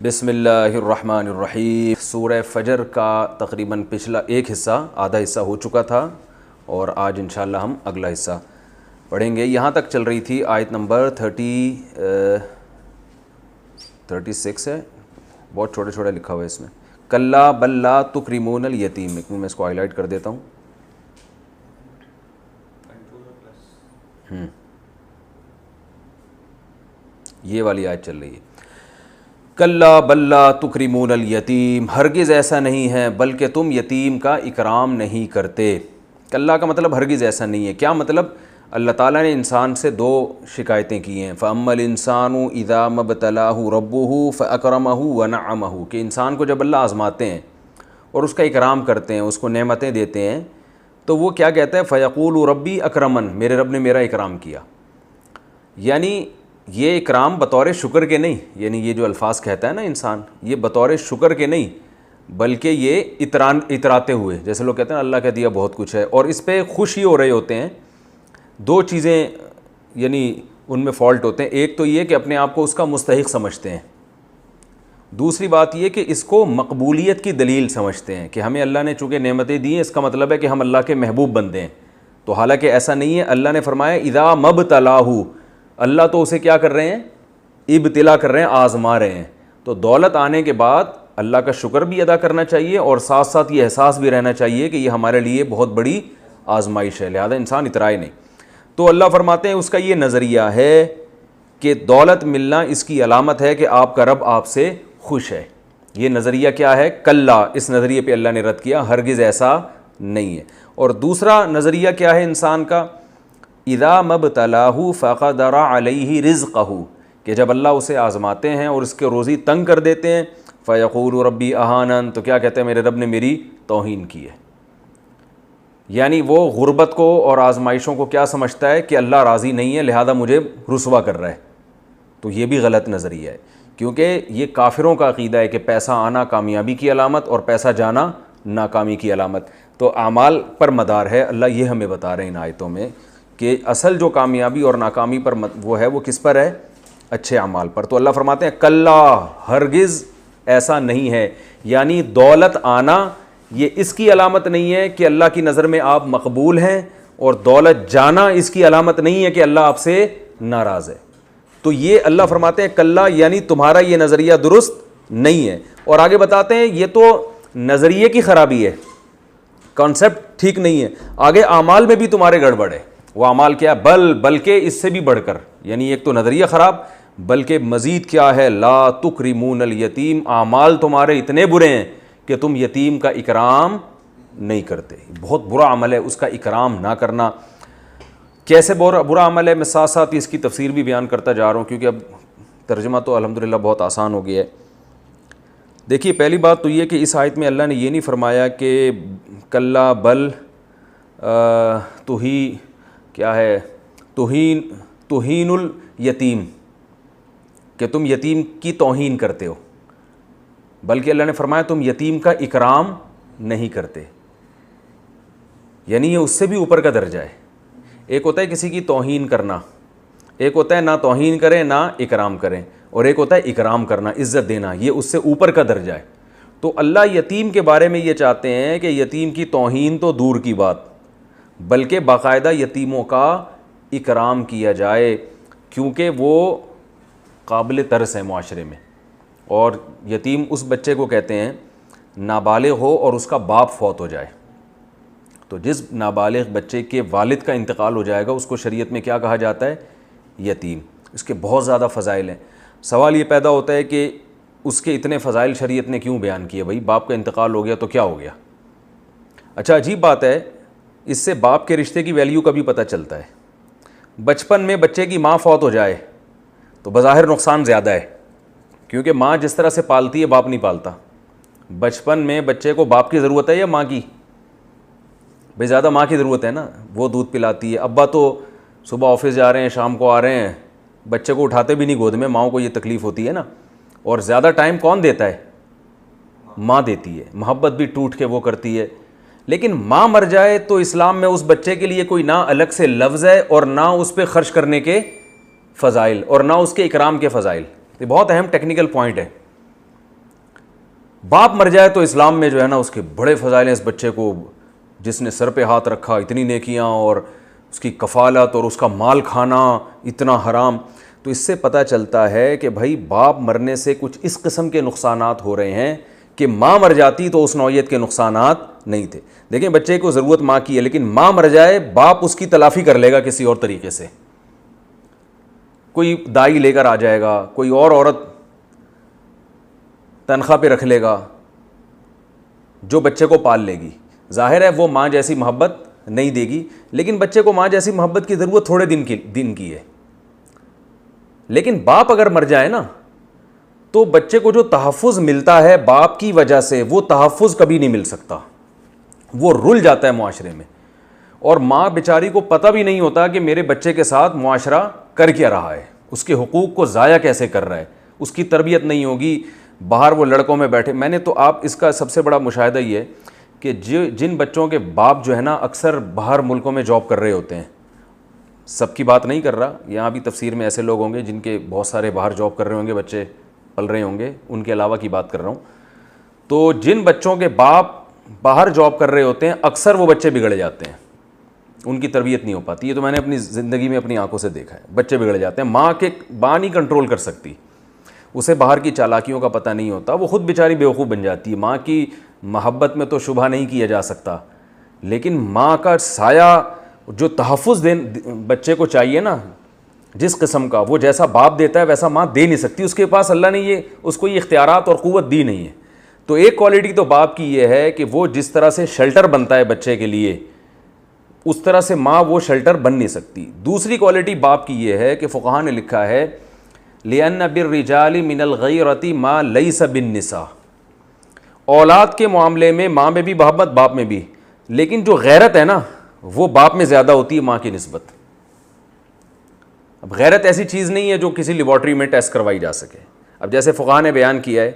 بسم اللہ الرحمن الرحیم۔ سورہ فجر کا تقریباً پچھلا ایک حصہ آدھا حصہ ہو چکا تھا اور آج انشاءاللہ ہم اگلا حصہ پڑھیں گے۔ یہاں تک چل رہی تھی آیت نمبر 36 ہے، بہت چھوٹے چھوٹے لکھا ہوا ہے اس میں، کلا بل لا تکرمون الیتیم۔ میں اس کو ہائی لائٹ کر دیتا ہوں۔ یہ والی آیت چل رہی ہے، کلا بل لا تکرمون الیتیم، ہرگز ایسا نہیں ہے بلکہ تم یتیم کا اکرام نہیں کرتے۔ کلا کا مطلب ہرگز ایسا نہیں ہے۔ کیا مطلب؟ اللہ تعالیٰ نے انسان سے دو شکایتیں کی ہیں، فَأَمَّا الْإِنسَانُ إِذَا مَا ابْتَلَاهُ رَبُّهُ فَأَكْرَمَهُ وَنَعَّمَهُ، کہ انسان کو جب اللہ آزماتے ہیں اور اس کا اکرام کرتے ہیں، اس کو نعمتیں دیتے ہیں، تو وہ کیا کہتا ہے؟ فَيَقُولُ رَبِّي أَكْرَمَنِ، میرے رب نے میرا اکرام کیا۔ یعنی یہ اکرام بطور شکر کے نہیں، یعنی یہ جو الفاظ کہتا ہے نا انسان، یہ بطور شکر کے نہیں بلکہ یہ اتراتے ہوئے، جیسے لوگ کہتے ہیں اللہ کا دیا بہت کچھ ہے اور اس پہ خوش ہی ہو رہے ہوتے ہیں۔ دو چیزیں یعنی ان میں فالٹ ہوتے ہیں، ایک تو یہ کہ اپنے آپ کو اس کا مستحق سمجھتے ہیں، دوسری بات یہ کہ اس کو مقبولیت کی دلیل سمجھتے ہیں کہ ہمیں اللہ نے چونکہ نعمتیں دی ہیں، اس کا مطلب ہے کہ ہم اللہ کے محبوب بندے ہیں۔ تو حالانکہ ایسا نہیں ہے۔ اللہ نے فرمایا اذا مبتلاہ، اللہ تو اسے کیا کر رہے ہیں؟ ابتلا کر رہے ہیں، آزما رہے ہیں۔ تو دولت آنے کے بعد اللہ کا شکر بھی ادا کرنا چاہیے اور ساتھ ساتھ یہ احساس بھی رہنا چاہیے کہ یہ ہمارے لیے بہت بڑی آزمائش ہے، لہذا انسان اترائے نہیں۔ تو اللہ فرماتے ہیں اس کا یہ نظریہ ہے کہ دولت ملنا اس کی علامت ہے کہ آپ کا رب آپ سے خوش ہے۔ یہ نظریہ کیا ہے؟ کلا، اس نظریے پہ اللہ نے رد کیا، ہرگز ایسا نہیں ہے۔ اور دوسرا نظریہ کیا ہے انسان کا؟ اذا مبتلاہ فقدر علیہ رزقہ، کہ جب اللہ اسے آزماتے ہیں اور اس کے روزی تنگ کر دیتے ہیں، فیقول ربی اہانن، تو کیا کہتے ہیں؟ میرے رب نے میری توہین کی ہے۔ یعنی وہ غربت کو اور آزمائشوں کو کیا سمجھتا ہے کہ اللہ راضی نہیں ہے لہذا مجھے رسوا کر رہا ہے۔ تو یہ بھی غلط نظریہ ہے، کیونکہ یہ کافروں کا عقیدہ ہے کہ پیسہ آنا کامیابی کی علامت اور پیسہ جانا ناکامی کی علامت۔ تو اعمال پر مدار ہے، اللہ یہ ہمیں بتا رہے ہیں ان آیتوں میں کہ اصل جو کامیابی اور ناکامی پر وہ ہے وہ کس پر ہے؟ اچھے اعمال پر۔ تو اللہ فرماتے ہیں کلا، ہرگز ایسا نہیں ہے، یعنی دولت آنا یہ اس کی علامت نہیں ہے کہ اللہ کی نظر میں آپ مقبول ہیں، اور دولت جانا اس کی علامت نہیں ہے کہ اللہ آپ سے ناراض ہے۔ تو یہ اللہ فرماتے ہیں کلا، یعنی تمہارا یہ نظریہ درست نہیں ہے۔ اور آگے بتاتے ہیں یہ تو نظریے کی خرابی ہے، کانسیپٹ ٹھیک نہیں ہے، آگے اعمال میں بھی تمہارے گڑبڑ ہے۔ وہ اعمال کیا؟ بلکہ اس سے بھی بڑھ کر، یعنی ایک تو نظریہ خراب، بلکہ مزید کیا ہے؟ لا تکرمون الیتیم، اعمال تمہارے اتنے برے ہیں کہ تم یتیم کا اکرام نہیں کرتے۔ بہت برا عمل ہے اس کا اکرام نہ کرنا۔ کیسے برا عمل ہے؟ میں ساتھ ساتھ اس کی تفسیر بھی بیان کرتا جا رہا ہوں کیونکہ اب ترجمہ تو الحمدللہ بہت آسان ہو گیا ہے۔ دیکھیے پہلی بات تو یہ کہ اس آیت میں اللہ نے یہ نہیں فرمایا کہ کلا بل تو ہی کیا ہے توہین الیتیم، کہ تم یتیم کی توہین کرتے ہو، بلکہ اللہ نے فرمایا تم یتیم کا اکرام نہیں کرتے۔ یعنی یہ اس سے بھی اوپر کا درجہ ہے۔ ایک ہوتا ہے کسی کی توہین کرنا، ایک ہوتا ہے نہ توہین کریں نہ اکرام کریں، اور ایک ہوتا ہے اکرام کرنا، عزت دینا، یہ اس سے اوپر کا درجہ ہے۔ تو اللہ یتیم کے بارے میں یہ چاہتے ہیں کہ یتیم کی توہین تو دور کی بات، بلکہ باقاعدہ یتیموں کا اکرام کیا جائے، کیونکہ وہ قابل ترس ہے معاشرے میں۔ اور یتیم اس بچے کو کہتے ہیں نابالغ ہو اور اس کا باپ فوت ہو جائے۔ تو جس نابالغ بچے کے والد کا انتقال ہو جائے گا اس کو شریعت میں کیا کہا جاتا ہے؟ یتیم۔ اس کے بہت زیادہ فضائل ہیں۔ سوال یہ پیدا ہوتا ہے کہ اس کے اتنے فضائل شریعت نے کیوں بیان کیے؟ بھائی باپ کا انتقال ہو گیا تو کیا ہو گیا؟ اچھا عجیب بات ہے، اس سے باپ کے رشتے کی ویلیو کا بھی پتہ چلتا ہے۔ بچپن میں بچے کی ماں فوت ہو جائے تو بظاہر نقصان زیادہ ہے، کیونکہ ماں جس طرح سے پالتی ہے باپ نہیں پالتا۔ بچپن میں بچے کو باپ کی ضرورت ہے یا ماں کی؟ بھئی زیادہ ماں کی ضرورت ہے نا، وہ دودھ پلاتی ہے۔ ابا تو صبح آفس جا رہے ہیں، شام کو آ رہے ہیں، بچے کو اٹھاتے بھی نہیں گود میں، ماؤں کو یہ تکلیف ہوتی ہے نا۔ اور زیادہ ٹائم کون دیتا ہے؟ ماں دیتی ہے، محبت بھی ٹوٹ کے وہ کرتی ہے۔ لیکن ماں مر جائے تو اسلام میں اس بچے کے لیے کوئی نہ الگ سے لفظ ہے اور نہ اس پہ خرچ کرنے کے فضائل اور نہ اس کے اکرام کے فضائل۔ یہ بہت اہم ٹیکنیکل پوائنٹ ہے۔ باپ مر جائے تو اسلام میں جو ہے نا اس کے بڑے فضائل ہیں. اس بچے کو جس نے سر پہ ہاتھ رکھا اتنی نیکیاں, اور اس کی کفالت اور اس کا مال کھانا اتنا حرام. تو اس سے پتہ چلتا ہے کہ بھائی باپ مرنے سے کچھ اس قسم کے نقصانات ہو رہے ہیں کہ ماں مر جاتی تو اس نوعیت کے نقصانات نہیں تھے. دیکھیں بچے کو ضرورت ماں کی ہے, لیکن ماں مر جائے باپ اس کی تلافی کر لے گا کسی اور طریقے سے. کوئی دائی لے کر آ جائے گا, کوئی اور عورت تنخواہ پہ رکھ لے گا جو بچے کو پال لے گی. ظاہر ہے وہ ماں جیسی محبت نہیں دے گی, لیکن بچے کو ماں جیسی محبت کی ضرورت تھوڑے دن کی ہے. لیکن باپ اگر مر جائے نا تو بچے کو جو تحفظ ملتا ہے باپ کی وجہ سے وہ تحفظ کبھی نہیں مل سکتا, وہ رل جاتا ہے معاشرے میں. اور ماں بیچاری کو پتہ بھی نہیں ہوتا کہ میرے بچے کے ساتھ معاشرہ کر کیا رہا ہے, اس کے حقوق کو ضائع کیسے کر رہا ہے. اس کی تربیت نہیں ہوگی, باہر وہ لڑکوں میں بیٹھے. میں نے تو آپ اس کا سب سے بڑا مشاہدہ یہ ہے کہ جن بچوں کے باپ جو ہے نا اکثر باہر ملکوں میں جاب کر رہے ہوتے ہیں, سب کی بات نہیں کر رہا, یہاں بھی تفسیر میں ایسے لوگ ہوں گے جن کے بہت سارے باہر جاب کر رہے ہوں گے, بچے پل رہے ہوں گے, ان کے علاوہ کی بات کر رہا ہوں. تو جن بچوں کے باپ باہر جاب کر رہے ہوتے ہیں اکثر وہ بچے بگڑ جاتے ہیں, ان کی تربیت نہیں ہو پاتی. یہ تو میں نے اپنی زندگی میں اپنی آنکھوں سے دیکھا ہے, بچے بگڑ جاتے ہیں. ماں نہیں کنٹرول کر سکتی, اسے باہر کی چالاکیوں کا پتہ نہیں ہوتا, وہ خود بیچاری بیوقوف بن جاتی ہے. ماں کی محبت میں تو شبہ نہیں کیا جا سکتا, لیکن ماں کا سایہ جو تحفظ بچے کو چاہیے نا جس قسم کا, وہ جیسا باپ دیتا ہے ویسا ماں دے نہیں سکتی. اس کے پاس اللہ نے اس کو یہ اختیارات اور قوت دی نہیں ہے. تو ایک کوالٹی تو باپ کی یہ ہے کہ وہ جس طرح سے شیلٹر بنتا ہے بچے کے لیے, اس طرح سے ماں وہ شیلٹر بن نہیں سکتی. دوسری کوالٹی باپ کی یہ ہے کہ فقہاء نے لکھا ہے لِأَنَّ بِالرِّجَالِ مِنَ الْغَيْرَةِ مَا لَيْسَ بِالنِّسَاءِ. اولاد کے معاملے میں ماں میں بھی محبت, باپ میں بھی, لیکن جو غیرت ہے نا وہ باپ میں زیادہ ہوتی ہے ماں کی نسبت. اب غیرت ایسی چیز نہیں ہے جو کسی لیبارٹری میں ٹیسٹ کروائی جا سکے. اب جیسے فقہاء نے بیان کیا ہے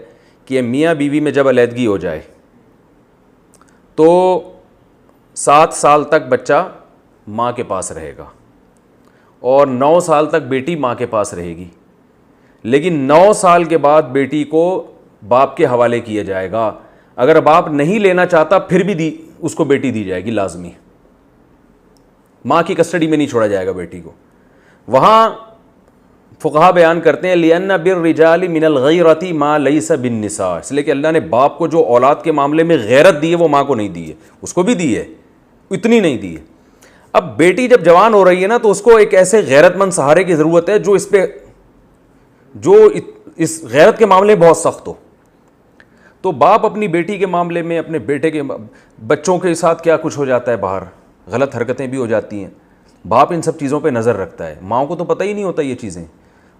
کہ میاں بیوی میں جب علیحدگی ہو جائے تو 7 سال تک بچہ ماں کے پاس رہے گا اور 9 سال تک بیٹی ماں کے پاس رہے گی, لیکن 9 سال کے بعد بیٹی کو باپ کے حوالے کیا جائے گا. اگر باپ نہیں لینا چاہتا پھر بھی اس کو بیٹی دی جائے گی لازمی, ماں کی کسٹڈی میں نہیں چھوڑا جائے گا بیٹی کو. وہاں فقہاء بیان کرتے ہیں لِأَنَّ بِالرِّجَالِ مِنَ الْغَيْرَةِ مَا لَيْسَ بِالنِّسَاءِ, اس لیے کہ اللہ نے باپ کو جو اولاد کے معاملے میں غیرت دی ہے وہ ماں کو نہیں دی ہے. اس کو بھی دی ہے, اتنی نہیں دی ہے. اب بیٹی جب جوان ہو رہی ہے نا تو اس کو ایک ایسے غیرت مند سہارے کی ضرورت ہے جو اس غیرت کے معاملے میں بہت سخت ہو. تو باپ اپنی بیٹی کے معاملے میں, اپنے بیٹے کے بچوں کے ساتھ کیا کچھ ہو جاتا ہے باہر, غلط حرکتیں بھی ہو جاتی ہیں, باپ ان سب چیزوں پہ نظر رکھتا ہے. ماں کو تو پتہ ہی نہیں ہوتا یہ چیزیں.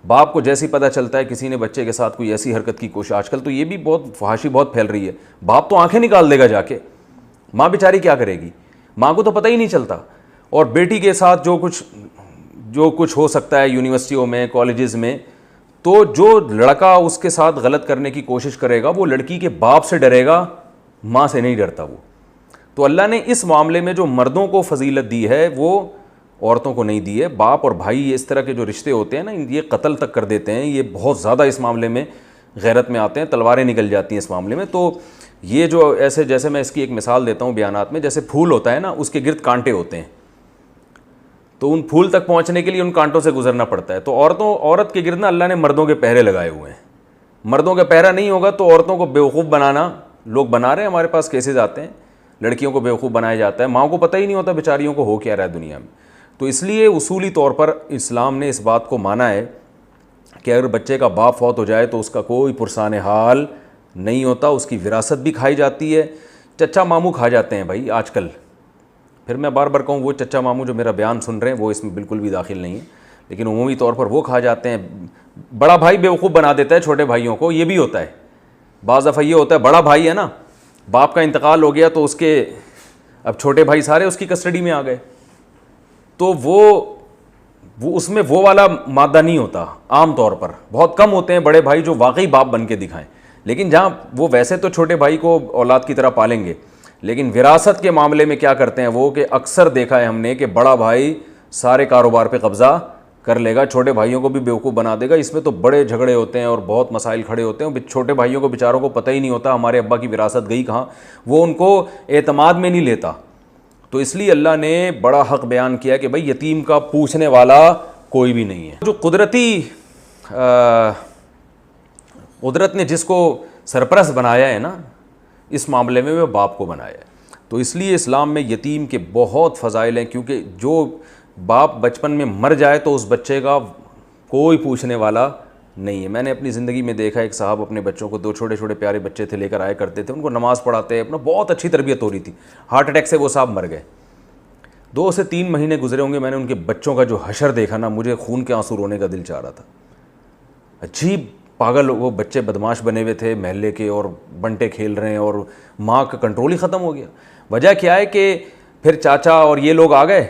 باپ کو جیسی پتہ چلتا ہے کسی نے بچے کے ساتھ کوئی ایسی حرکت کی کوشش, آج کل تو یہ بھی بہت فحاشی بہت پھیل رہی ہے, باپ تو آنکھیں نکال دے گا جا کے, ماں بیچاری کیا کرے گی, ماں کو تو پتہ ہی نہیں چلتا. اور بیٹی کے ساتھ جو کچھ ہو سکتا ہے یونیورسٹیوں میں, کالجز میں, تو جو لڑکا اس کے ساتھ غلط کرنے کی کوشش کرے گا وہ لڑکی کے باپ سے ڈرے گا, ماں سے نہیں ڈرتا وہ. تو اللہ نے اس معاملے میں جو مردوں کو فضیلت دی ہے وہ عورتوں کو نہیں دی ہے. باپ اور بھائی اس طرح کے جو رشتے ہوتے ہیں نا, یہ قتل تک کر دیتے ہیں, یہ بہت زیادہ اس معاملے میں غیرت میں آتے ہیں, تلواریں نکل جاتی ہیں اس معاملے میں. تو یہ جو ایسے, جیسے میں اس کی ایک مثال دیتا ہوں بیانات میں, جیسے پھول ہوتا ہے نا اس کے گرد کانٹے ہوتے ہیں, تو ان پھول تک پہنچنے کے لیے ان کانٹوں سے گزرنا پڑتا ہے. تو عورت کے گرد نا اللہ نے مردوں کے پہرے لگائے ہوئے ہیں. مردوں کا پہرا نہیں ہوگا تو عورتوں کو بیوقوف بنانا لوگ بنا رہے ہیں. ہمارے پاس کیسز آتے ہیں, لڑکیوں کو بیوقوف بنایا جاتا ہے, ماں کو پتہ ہی نہیں ہوتا بیچاریوں کو ہو کیا رہا ہے دنیا میں. تو اس لیے اصولی طور پر اسلام نے اس بات کو مانا ہے کہ اگر بچے کا باپ فوت ہو جائے تو اس کا کوئی پرسان حال نہیں ہوتا, اس کی وراثت بھی کھائی جاتی ہے. چچا ماموں کھا جاتے ہیں بھائی آج کل. پھر میں بار بار کہوں, وہ چچا ماموں جو میرا بیان سن رہے ہیں وہ اس میں بالکل بھی داخل نہیں ہے, لیکن عمومی طور پر وہ کھا جاتے ہیں. بڑا بھائی بیوقوف بنا دیتا ہے چھوٹے بھائیوں کو, یہ بھی ہوتا ہے. بعض دفعہ یہ ہوتا ہے بڑا بھائی ہے نا, باپ کا انتقال ہو گیا تو اس کے اب چھوٹے بھائی سارے اس کی کسٹڈی میں آ گئے, تو وہ اس میں وہ والا مادہ نہیں ہوتا. عام طور پر بہت کم ہوتے ہیں بڑے بھائی جو واقعی باپ بن کے دکھائیں, لیکن جہاں وہ ویسے تو چھوٹے بھائی کو اولاد کی طرح پالیں گے, لیکن وراثت کے معاملے میں کیا کرتے ہیں وہ, کہ اکثر دیکھا ہے ہم نے کہ بڑا بھائی سارے کاروبار پہ قبضہ کر لے گا, چھوٹے بھائیوں کو بھی بیوقوف بنا دے گا. اس میں تو بڑے جھگڑے ہوتے ہیں اور بہت مسائل کھڑے ہوتے ہیں. چھوٹے بھائیوں کو بیچاروں کو پتہ ہی نہیں ہوتا ہمارے ابا کی وراثت گئی کہاں, وہ ان کو اعتماد میں نہیں لیتا. تو اس لیے اللہ نے بڑا حق بیان کیا کہ بھائی یتیم کا پوچھنے والا کوئی بھی نہیں ہے. جو قدرت نے جس کو سرپرست بنایا ہے نا, اس معاملے میں وہ باپ کو بنایا ہے. تو اس لیے اسلام میں یتیم کے بہت فضائل ہیں, کیونکہ جو باپ بچپن میں مر جائے تو اس بچے کا کوئی پوچھنے والا نہیں ہے. میں نے اپنی زندگی میں دیکھا ایک صاحب اپنے بچوں کو, 2 چھوٹے چھوٹے پیارے بچے تھے, لے کر آیا کرتے تھے, ان کو نماز پڑھاتے, اپنا بہت اچھی تربیت ہو رہی تھی. ہارٹ اٹیک سے وہ صاحب مر گئے. 2 سے 3 مہینے گزرے ہوں گے, میں نے ان کے بچوں کا جو حشر دیکھا نا, مجھے خون کے آنسو رونے کا دل چاہ رہا تھا. عجیب پاگل وہ بچے بدماش بنے ہوئے تھے محلے کے, اور بنٹے کھیل رہے ہیں, اور ماں کا کنٹرول ہی ختم ہو گیا. وجہ کیا ہے کہ پھر چاچا اور یہ لوگ آ گئے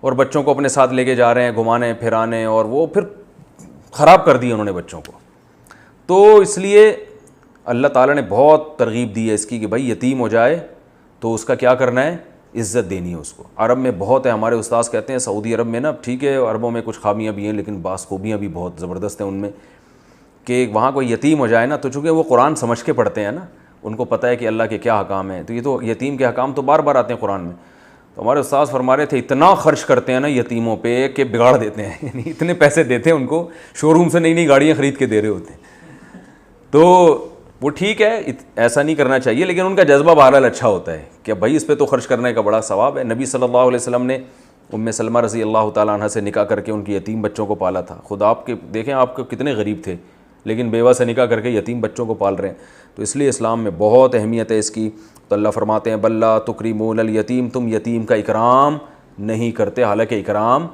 اور بچوں کو اپنے ساتھ لے کے جا رہے ہیں گھمانے پھرانے, اور وہ پھر خراب کر دی انہوں نے بچوں کو. تو اس لیے اللہ تعالیٰ نے بہت ترغیب دی ہے اس کی کہ بھائی یتیم ہو جائے تو اس کا کیا کرنا ہے, عزت دینی ہے اس کو. عرب میں بہت ہے, ہمارے استاذ کہتے ہیں سعودی عرب میں نا, ٹھیک ہے عربوں میں کچھ خامیاں بھی ہیں لیکن بعض خوبیاں بھی بہت زبردست ہیں ان میں, کہ وہاں کوئی یتیم ہو جائے نا تو چونکہ وہ قرآن سمجھ کے پڑھتے ہیں نا, ان کو پتہ ہے کہ اللہ کے کیا حکام ہیں, تو یہ تو یتیم کے حکام تو بار بار آتے ہیں قرآن میں. تو ہمارے استاذ فرما رہے تھے اتنا خرچ کرتے ہیں نا یتیموں پہ کہ بگاڑ دیتے ہیں, یعنی اتنے پیسے دیتے ہیں ان کو, شو روم سے نئی نئی گاڑیاں خرید کے دے رہے ہوتے ہیں. تو وہ ٹھیک ہے, ایسا نہیں کرنا چاہیے, لیکن ان کا جذبہ بہرحال اچھا ہوتا ہے کہ بھائی اس پہ تو خرچ کرنے کا بڑا ثواب ہے. نبی صلی اللہ علیہ وسلم نے ام سلمہ رضی اللہ تعالیٰ عنہ سے نکاح کر کے ان کی یتیم بچوں کو پالا تھا. خود آپ کے دیکھیں آپ کو کتنے غریب تھے, لیکن بیوہ سے نکاح کر کے یتیم بچوں کو پال رہے ہیں. تو اس لیے اسلام میں بہت اہمیت ہے اس کی. تو اللہ فرماتے ہیں بل لا تکرمون الیتیم, تم یتیم کا اکرام نہیں کرتے, حالانکہ اکرام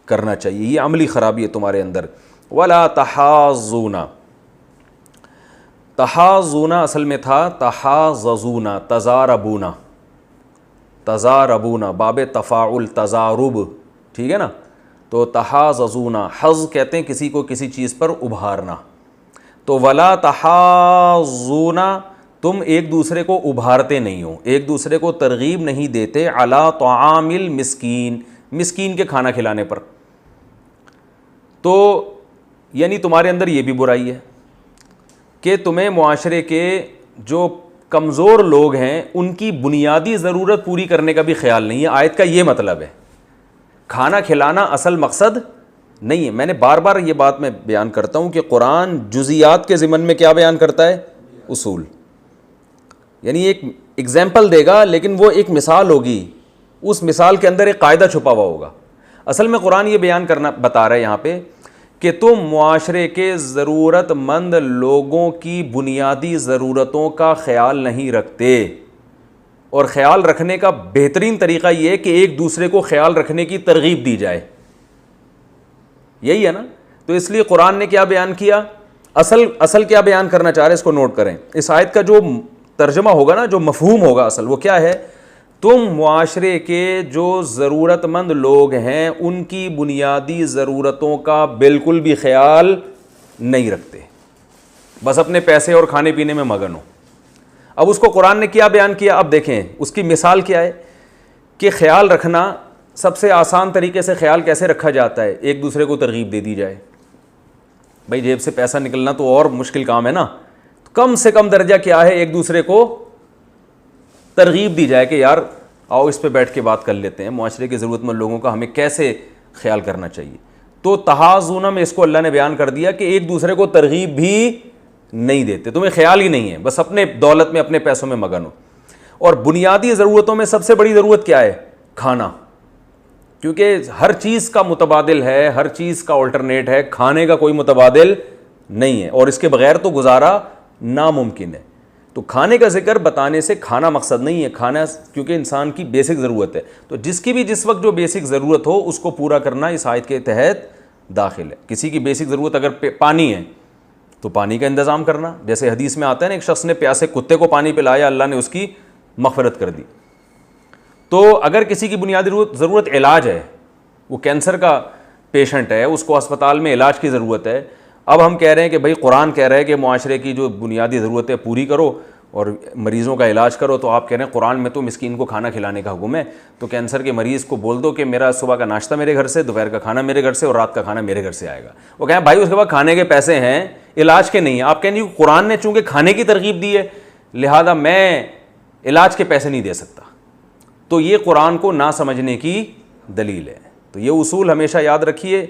کرنا چاہیے. یہ عملی خرابی ہے تمہارے اندر. ولا تحاضون, تحاضون اصل میں تھا تحاضزون, تزاربون, تزاربون باب تفاعل تزارب, ٹھیک ہے نا. تو تحاضزون, حظ کہتے ہیں کسی کو کسی چیز پر ابھارنا. تو ولا تحاضون, تم ایک دوسرے کو ابھارتے نہیں ہو, ایک دوسرے کو ترغیب نہیں دیتے, علی طعام المسکین, مسکین کے کھانا کھلانے پر. تو یعنی تمہارے اندر یہ بھی برائی ہے کہ تمہیں معاشرے کے جو کمزور لوگ ہیں ان کی بنیادی ضرورت پوری کرنے کا بھی خیال نہیں ہے. آیت کا یہ مطلب ہے, کھانا کھلانا اصل مقصد نہیں ہے. میں نے بار بار یہ بات میں بیان کرتا ہوں کہ قرآن جزیات کے ضمن میں کیا بیان کرتا ہے, اصول. یعنی ایک ایگزامپل دے گا لیکن وہ ایک مثال ہوگی, اس مثال کے اندر ایک قاعدہ چھپا ہوا ہوگا. اصل میں قرآن یہ بیان کرنا بتا رہا ہے یہاں پہ کہ تم معاشرے کے ضرورت مند لوگوں کی بنیادی ضرورتوں کا خیال نہیں رکھتے, اور خیال رکھنے کا بہترین طریقہ یہ ہے کہ ایک دوسرے کو خیال رکھنے کی ترغیب دی جائے. یہی ہے نا. تو اس لیے قرآن نے کیا بیان کیا, اصل کیا بیان کرنا چاہ رہے, اس کو نوٹ کریں. اس آیت کا جو ترجمہ ہوگا نا, جو مفہوم ہوگا اصل, وہ کیا ہے, تم معاشرے کے جو ضرورت مند لوگ ہیں ان کی بنیادی ضرورتوں کا بالکل بھی خیال نہیں رکھتے, بس اپنے پیسے اور کھانے پینے میں مگن ہو. اب اس کو قرآن نے کیا بیان کیا, اب دیکھیں اس کی مثال کیا ہے کہ خیال رکھنا, سب سے آسان طریقے سے خیال کیسے رکھا جاتا ہے, ایک دوسرے کو ترغیب دے دی جائے. بھائی جیب سے پیسہ نکلنا تو اور مشکل کام ہے نا, کم سے کم درجہ کیا ہے, ایک دوسرے کو ترغیب دی جائے کہ یار آؤ اس پہ بیٹھ کے بات کر لیتے ہیں, معاشرے کے ضرورت مند لوگوں کا ہمیں کیسے خیال کرنا چاہیے. تو تحاضون میں اس کو اللہ نے بیان کر دیا کہ ایک دوسرے کو ترغیب بھی نہیں دیتے, تمہیں خیال ہی نہیں ہے, بس اپنے دولت میں اپنے پیسوں میں مگن ہو. اور بنیادی ضرورتوں میں سب سے بڑی ضرورت کیا ہے, کھانا, کیونکہ ہر چیز کا متبادل ہے, ہر چیز کا آلٹرنیٹ ہے, کھانے کا کوئی متبادل نہیں ہے, اور اس کے بغیر تو گزارا ناممکن ہے. تو کھانے کا ذکر بتانے سے کھانا مقصد نہیں ہے, کھانا کیونکہ انسان کی بیسک ضرورت ہے, تو جس کی بھی جس وقت جو بیسک ضرورت ہو اس کو پورا کرنا اس آیت کے تحت داخل ہے. کسی کی بیسک ضرورت اگر پانی ہے تو پانی کا انتظام کرنا, جیسے حدیث میں آتا ہے نا, ایک شخص نے پیاسے کتے کو پانی پلایا, اللہ نے اس کی مغفرت کر دی. تو اگر کسی کی بنیادی ضرورت علاج ہے, وہ کینسر کا پیشنٹ ہے, اس کو ہسپتال میں علاج کی ضرورت ہے, اب ہم کہہ رہے ہیں کہ بھائی قرآن کہہ رہا ہے کہ معاشرے کی جو بنیادی ضرورتیں پوری کرو, اور مریضوں کا علاج کرو تو آپ کہہ رہے ہیں قرآن میں تو مسکین کو کھانا کھلانے کا حکم ہے، تو کینسر کے مریض کو بول دو کہ میرا صبح کا ناشتہ میرے گھر سے، دوپہر کا کھانا میرے گھر سے اور رات کا کھانا میرے گھر سے آئے گا۔ وہ کہیں بھائی اس کے بعد کھانے کے پیسے ہیں، علاج کے نہیں ہیں۔ آپ کہیں گے قرآن نے چونکہ کھانے کی ترغیب دی ہے لہذا میں علاج کے پیسے نہیں دے سکتا، تو یہ قرآن کو نہ سمجھنے کی دلیل ہے۔ تو یہ اصول ہمیشہ یاد رکھیے۔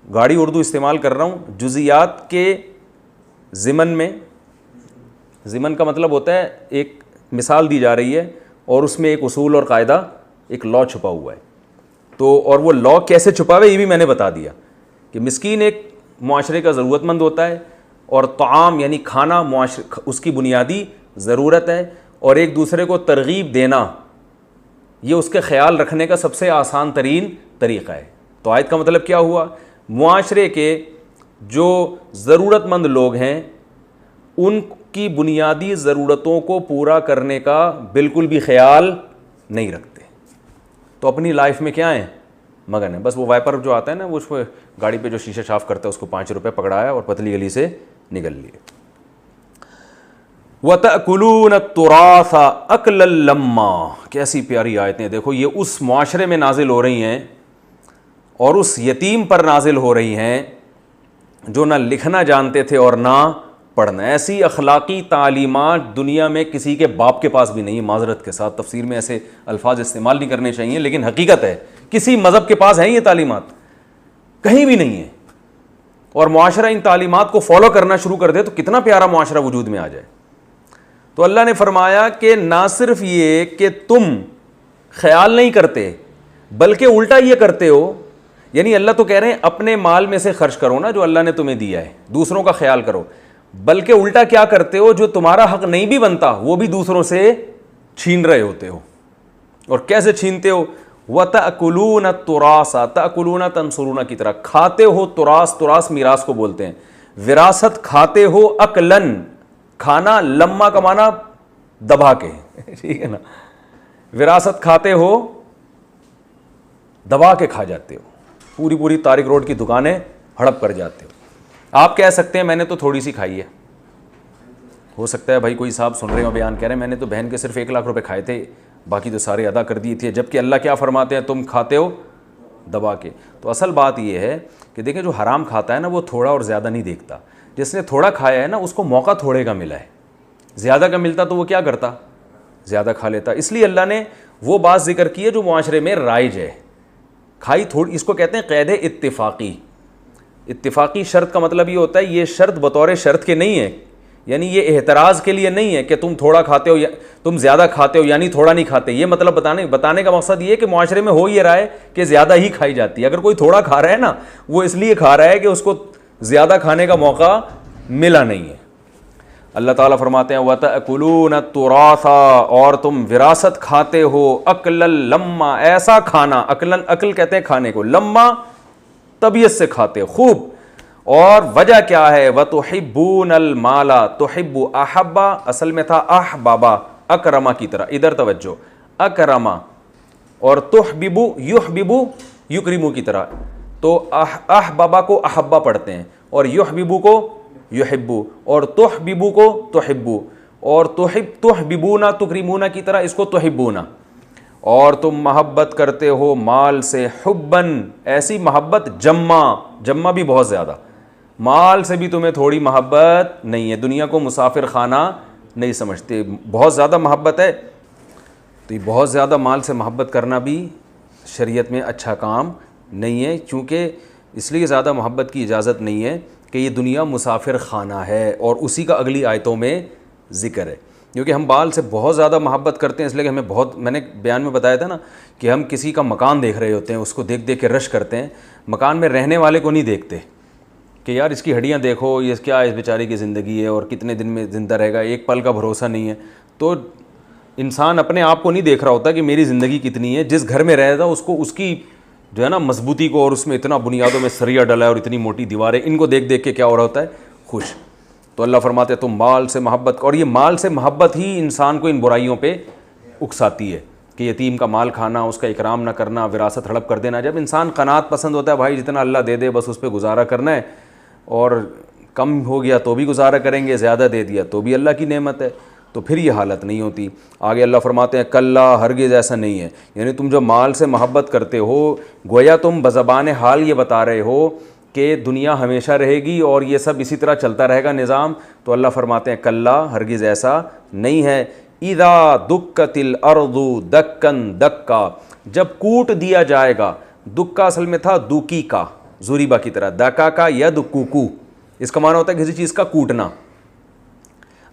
گاڑی اردو استعمال کر رہا ہوں، جزیات کے ضمن میں، ضمن کا مطلب ہوتا ہے ایک مثال دی جا رہی ہے اور اس میں ایک اصول اور قاعدہ، ایک لا چھپا ہوا ہے، تو اور وہ لا کیسے چھپا ہوا ہے یہ بھی میں نے بتا دیا کہ مسکین ایک معاشرے کا ضرورت مند ہوتا ہے اور طعام یعنی کھانا اس کی بنیادی ضرورت ہے، اور ایک دوسرے کو ترغیب دینا یہ اس کے خیال رکھنے کا سب سے آسان ترین طریقہ ہے۔ تو آیت کا مطلب کیا ہوا؟ معاشرے کے جو ضرورت مند لوگ ہیں ان کی بنیادی ضرورتوں کو پورا کرنے کا بالکل بھی خیال نہیں رکھتے، تو اپنی لائف میں کیا ہیں؟ مگن ہے۔ بس وہ وائپر جو آتا ہے نا، وہ اس پہ گاڑی پہ جو شیشہ صاف کرتا ہے اس کو 5 روپے پکڑایا اور پتلی گلی سے نکل لیے۔ وَتَأْكُلُونَ التُّرَاثَ أَكْلًا لَمًّا، کیسی پیاری آیتیں، دیکھو یہ اس معاشرے میں نازل ہو رہی ہیں اور اس یتیم پر نازل ہو رہی ہیں جو نہ لکھنا جانتے تھے اور نہ پڑھنا۔ ایسی اخلاقی تعلیمات دنیا میں کسی کے باپ کے پاس بھی نہیں، معذرت کے ساتھ تفسیر میں ایسے الفاظ استعمال نہیں کرنے چاہیے لیکن حقیقت ہے کسی مذہب کے پاس ہیں یہ تعلیمات؟ کہیں بھی نہیں ہے۔ اور معاشرہ ان تعلیمات کو فالو کرنا شروع کر دے تو کتنا پیارا معاشرہ وجود میں آ جائے۔ تو اللہ نے فرمایا کہ نہ صرف یہ کہ تم خیال نہیں کرتے بلکہ الٹا یہ کرتے ہو، یعنی اللہ تو کہہ رہے ہیں اپنے مال میں سے خرچ کرو نا جو اللہ نے تمہیں دیا ہے، دوسروں کا خیال کرو، بلکہ الٹا کیا کرتے ہو، جو تمہارا حق نہیں بھی بنتا وہ بھی دوسروں سے چھین رہے ہوتے ہو۔ اور کیسے چھینتے ہو؟ وَتَأْكُلُونَ التُّرَاثَ، تَأْكُلُونَ تَنْصُرُونَ کی طرح، کھاتے ہو تراث میراث کو بولتے ہیں، وراثت کھاتے ہو، اکلن کھانا، لما کا معنی دبا کے، ٹھیک ہے نا، وراثت کھاتے ہو دبا کے کھا جاتے ہو، پوری طارق روڈ کی دکانیں ہڑپ کر جاتے ہو۔ آپ کہہ سکتے ہیں میں نے تو تھوڑی سی کھائی ہے، ہو سکتا ہے بھائی کوئی صاحب سن رہے ہو بیان کہہ رہے ہیں میں نے تو بہن کے صرف 1 لاکھ روپے کھائے تھے باقی تو سارے ادا کر دیے تھے، جبکہ اللہ کیا فرماتے ہیں تم کھاتے ہو دبا کے۔ تو اصل بات یہ ہے کہ دیکھیں جو حرام کھاتا ہے نا وہ تھوڑا اور زیادہ نہیں دیکھتا، جس نے تھوڑا کھایا ہے نا اس کو موقع تھوڑے کا ملا ہے، زیادہ کا ملتا تو وہ کیا کرتا؟ زیادہ کھا لیتا۔ اس لیے اللہ نے وہ بات ذکر کی ہے جو معاشرے میں رائج ہے، کھائی تھوڑی، اس کو کہتے ہیں قید اتفاقی۔ اتفاقی شرط کا مطلب یہ ہوتا ہے یہ شرط بطور شرط کے نہیں ہے، یعنی یہ احتراز کے لیے نہیں ہے کہ تم تھوڑا کھاتے ہو یا تم زیادہ کھاتے ہو یعنی تھوڑا نہیں کھاتے، یہ مطلب بتانے کا مقصد یہ ہے کہ معاشرے میں ہو یہ رہا ہے کہ زیادہ ہی کھائی جاتی ہے۔ اگر کوئی تھوڑا کھا رہا ہے نا وہ اس لیے کھا رہا ہے کہ اس کو زیادہ کھانے کا موقع ملا نہیں ہے۔ اللہ تعالیٰ فرماتے ہیں وَتَأْكُلُونَ التُّرَاثَ، اور تم وراثت کھاتے ہو، اکلا لما، ایسا کھانا، عقل کہتے ہیں کھانے کو، لما طبیعت سے کھاتے خوب۔ اور وجہ کیا ہے؟ وَتُحِبُّونَ الْمَالَ، تحب احبا اصل میں تھا احبابا، اکرما کی طرح، ادھر توجہ، اکرما، اور تحببو یحببو یکرمو کی طرح، تو احبابا کو احبا پڑھتے ہیں اور یحببو کو یحبو اور تحببو کو تحبو، اور تحببونا تکرمونا کی طرح اس کو تحبونا۔ اور تم محبت کرتے ہو مال سے، حبن ایسی محبت جمع بھی بہت زیادہ، مال سے بھی تمہیں تھوڑی محبت نہیں ہے، دنیا کو مسافر خانہ نہیں سمجھتے، بہت زیادہ محبت ہے۔ تو یہ بہت زیادہ مال سے محبت کرنا بھی شریعت میں اچھا کام نہیں ہے، چونکہ اس لیے زیادہ محبت کی اجازت نہیں ہے کہ یہ دنیا مسافر خانہ ہے، اور اسی کا اگلی آیتوں میں ذکر ہے، کیونکہ ہم بال سے بہت زیادہ محبت کرتے ہیں، اس لیے کہ ہمیں بہت، میں نے بیان میں بتایا تھا نا کہ ہم کسی کا مکان دیکھ رہے ہوتے ہیں، اس کو دیکھ کے رش کرتے ہیں، مکان میں رہنے والے کو نہیں دیکھتے کہ یار اس کی ہڈیاں دیکھو، یہ کیا اس بیچارے کی زندگی ہے اور کتنے دن میں زندہ رہے گا، ایک پل کا بھروسہ نہیں ہے۔ تو انسان اپنے آپ کو نہیں دیکھ رہا ہوتا کہ میری زندگی کتنی ہے، جس گھر میں رہتا اس کو اس کی جو ہے نا مضبوطی کو، اور اس میں اتنا بنیادوں میں سریا ڈلا ہے اور اتنی موٹی دیواریں، ان کو دیکھ کے کیا ہو رہا ہوتا ہے؟ خوش۔ تو اللہ فرماتے ہیں تم مال سے محبت، اور یہ مال سے محبت ہی انسان کو ان برائیوں پہ اکساتی ہے کہ یتیم کا مال کھانا، اس کا اکرام نہ کرنا، وراثت ہڑپ کر دینا۔ جب انسان قناعت پسند ہوتا ہے، بھائی جتنا اللہ دے دے بس اس پہ گزارا کرنا ہے، اور کم ہو گیا تو بھی گزارا کریں گے، زیادہ دے دیا تو بھی اللہ کی نعمت ہے۔ تو پھر یہ حالت نہیں ہوتی. آگے اللہ فرماتے ہیں کلا ہرگز ایسا نہیں ہے. یعنی تم جو مال سے محبت کرتے ہو گویا تم بزبان حال یہ بتا رہے ہو کہ دنیا ہمیشہ رہے گی اور یہ سب اسی طرح چلتا رہے گا نظام. تو اللہ فرماتے ہیں کلا ہرگز ایسا نہیں ہے. اذا دکت الارض دکن دکا, جب کوٹ دیا جائے گا. دکا اصل میں تھا دوکی کا, زوریبا کی طرح, دکا کا یا دکوکو, اس کا معنی ہوتا ہے کسی چیز کا کوٹنا.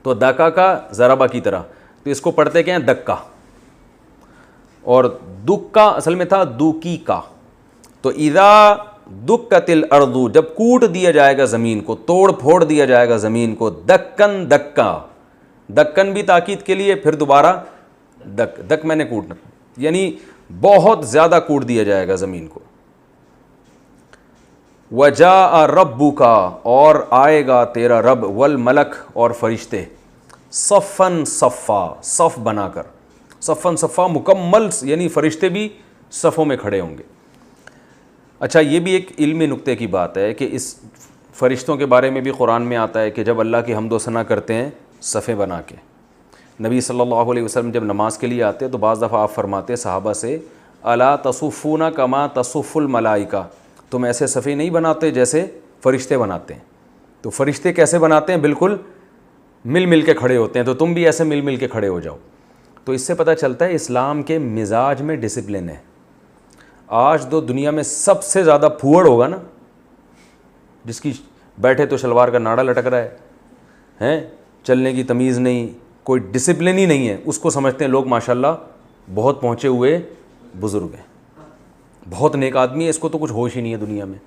تو دکا کا ضربا کی طرح, تو اس کو پڑھتے کیا ہیں دکا, اور دکا اصل میں تھا دوکی کا. تو اذا دکت الارض, جب کوٹ دیا جائے گا زمین کو, توڑ پھوڑ دیا جائے گا زمین کو. دکن دکا, دکن بھی تاکید کے لیے, پھر دوبارہ دک, دک میں نے کوٹنا, یعنی بہت زیادہ کوٹ دیا جائے گا زمین کو. وجاء ربک, اور آئے گا تیرا رب, والملک, اور فرشتے, صفن صفا, صف بنا کر, صفن صفا مکمل, یعنی فرشتے بھی صفوں میں کھڑے ہوں گے. اچھا یہ بھی ایک علمی نکتے کی بات ہے کہ اس فرشتوں کے بارے میں بھی قرآن میں آتا ہے کہ جب اللہ کی حمد و ثنا کرتے ہیں صفیں بنا کے. نبی صلی اللہ علیہ وسلم جب نماز کے لیے آتے تو بعض دفعہ آپ فرماتے صحابہ سے الا تصفون کما تصف الملائکہ, تم ایسے صفیں نہیں بناتے جیسے فرشتے بناتے ہیں. تو فرشتے کیسے بناتے ہیں, بالکل مل مل کے کھڑے ہوتے ہیں, تو تم بھی ایسے مل مل کے کھڑے ہو جاؤ. تو اس سے پتہ چلتا ہے اسلام کے مزاج میں ڈسپلن ہے. آج تو دنیا میں سب سے زیادہ پھوڑ ہوگا نا, جس کی بیٹھے تو شلوار کا ناڑا لٹک رہا ہے, چلنے کی تمیز نہیں, کوئی ڈسپلن ہی نہیں ہے, اس کو سمجھتے ہیں لوگ ماشاءاللہ بہت پہنچے ہوئے بزرگ ہیں, بہت نیک آدمی ہے, اس کو تو کچھ ہوش ہی نہیں ہے دنیا میں.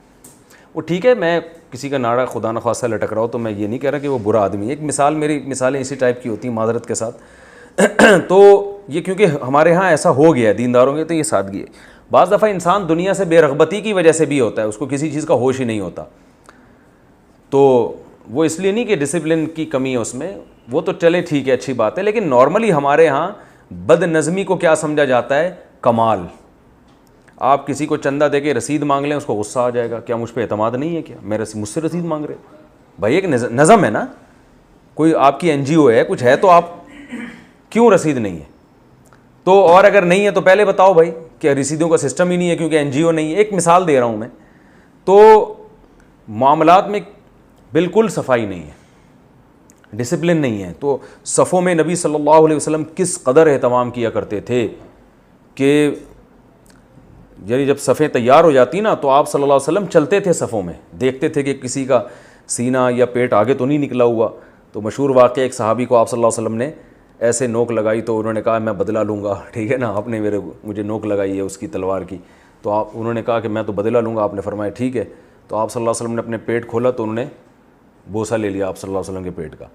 وہ ٹھیک ہے, میں کسی کا ناڑا خدا نخواستہ لٹک رہا ہوں تو میں یہ نہیں کہہ رہا کہ وہ برا آدمی ہے. ایک مثال, میری مثالیں اسی ٹائپ کی ہوتی ہیں معذرت کے ساتھ. تو یہ کیونکہ ہمارے ہاں ایسا ہو گیا ہے دینداروں کے, تو یہ سادگی ہے. بعض دفعہ انسان دنیا سے بے رغبتی کی وجہ سے بھی ہوتا ہے, اس کو کسی چیز کا ہوش ہی نہیں ہوتا. تو وہ اس لیے نہیں کہ ڈسپلن کی کمی ہے اس میں, وہ تو چلے ٹھیک ہے اچھی بات ہے, لیکن نارملی ہمارے ہاں بد نظمی کو کیا سمجھا جاتا ہے, کمال. آپ کسی کو چندہ دے کے رسید مانگ لیں, اس کو غصہ آ جائے گا, کیا مجھ پہ اعتماد نہیں ہے, کیا مجھ سے رسید مانگ رہے. بھائی ایک نظم ہے نا, کوئی آپ کی این جی او ہے, کچھ ہے تو آپ کیوں رسید نہیں ہے. تو اور اگر نہیں ہے تو پہلے بتاؤ بھائی کہ رسیدوں کا سسٹم ہی نہیں ہے کیونکہ این جی او نہیں ہے. ایک مثال دے رہا ہوں میں. تو معاملات میں بالکل صفائی نہیں ہے, ڈسپلن نہیں ہے. تو صفوں میں نبی صلی اللہ علیہ وسلم کس قدر اہتمام کیا کرتے تھے کہ یعنی جب صفیں تیار ہو جاتی نا تو آپ صلی اللہ علیہ وسلم چلتے تھے صفوں میں, دیکھتے تھے کہ کسی کا سینہ یا پیٹ آگے تو نہیں نکلا ہوا. تو مشہور واقعہ, ایک صحابی کو آپ صلی اللہ علیہ وسلم نے ایسے نوک لگائی تو انہوں نے کہا میں بدلہ لوں گا, ٹھیک ہے نا, آپ نے مجھے نوک لگائی ہے اس کی تلوار کی, تو انہوں نے کہا کہ میں تو بدلہ لوں گا. آپ نے فرمایا ٹھیک ہے. تو آپ صلی اللہ علیہ وسلم نے اپنے پیٹ کھولا تو انہوں نے بوسہ لے لیا آپ صلی اللہ علیہ وسلم کے پیٹ کا.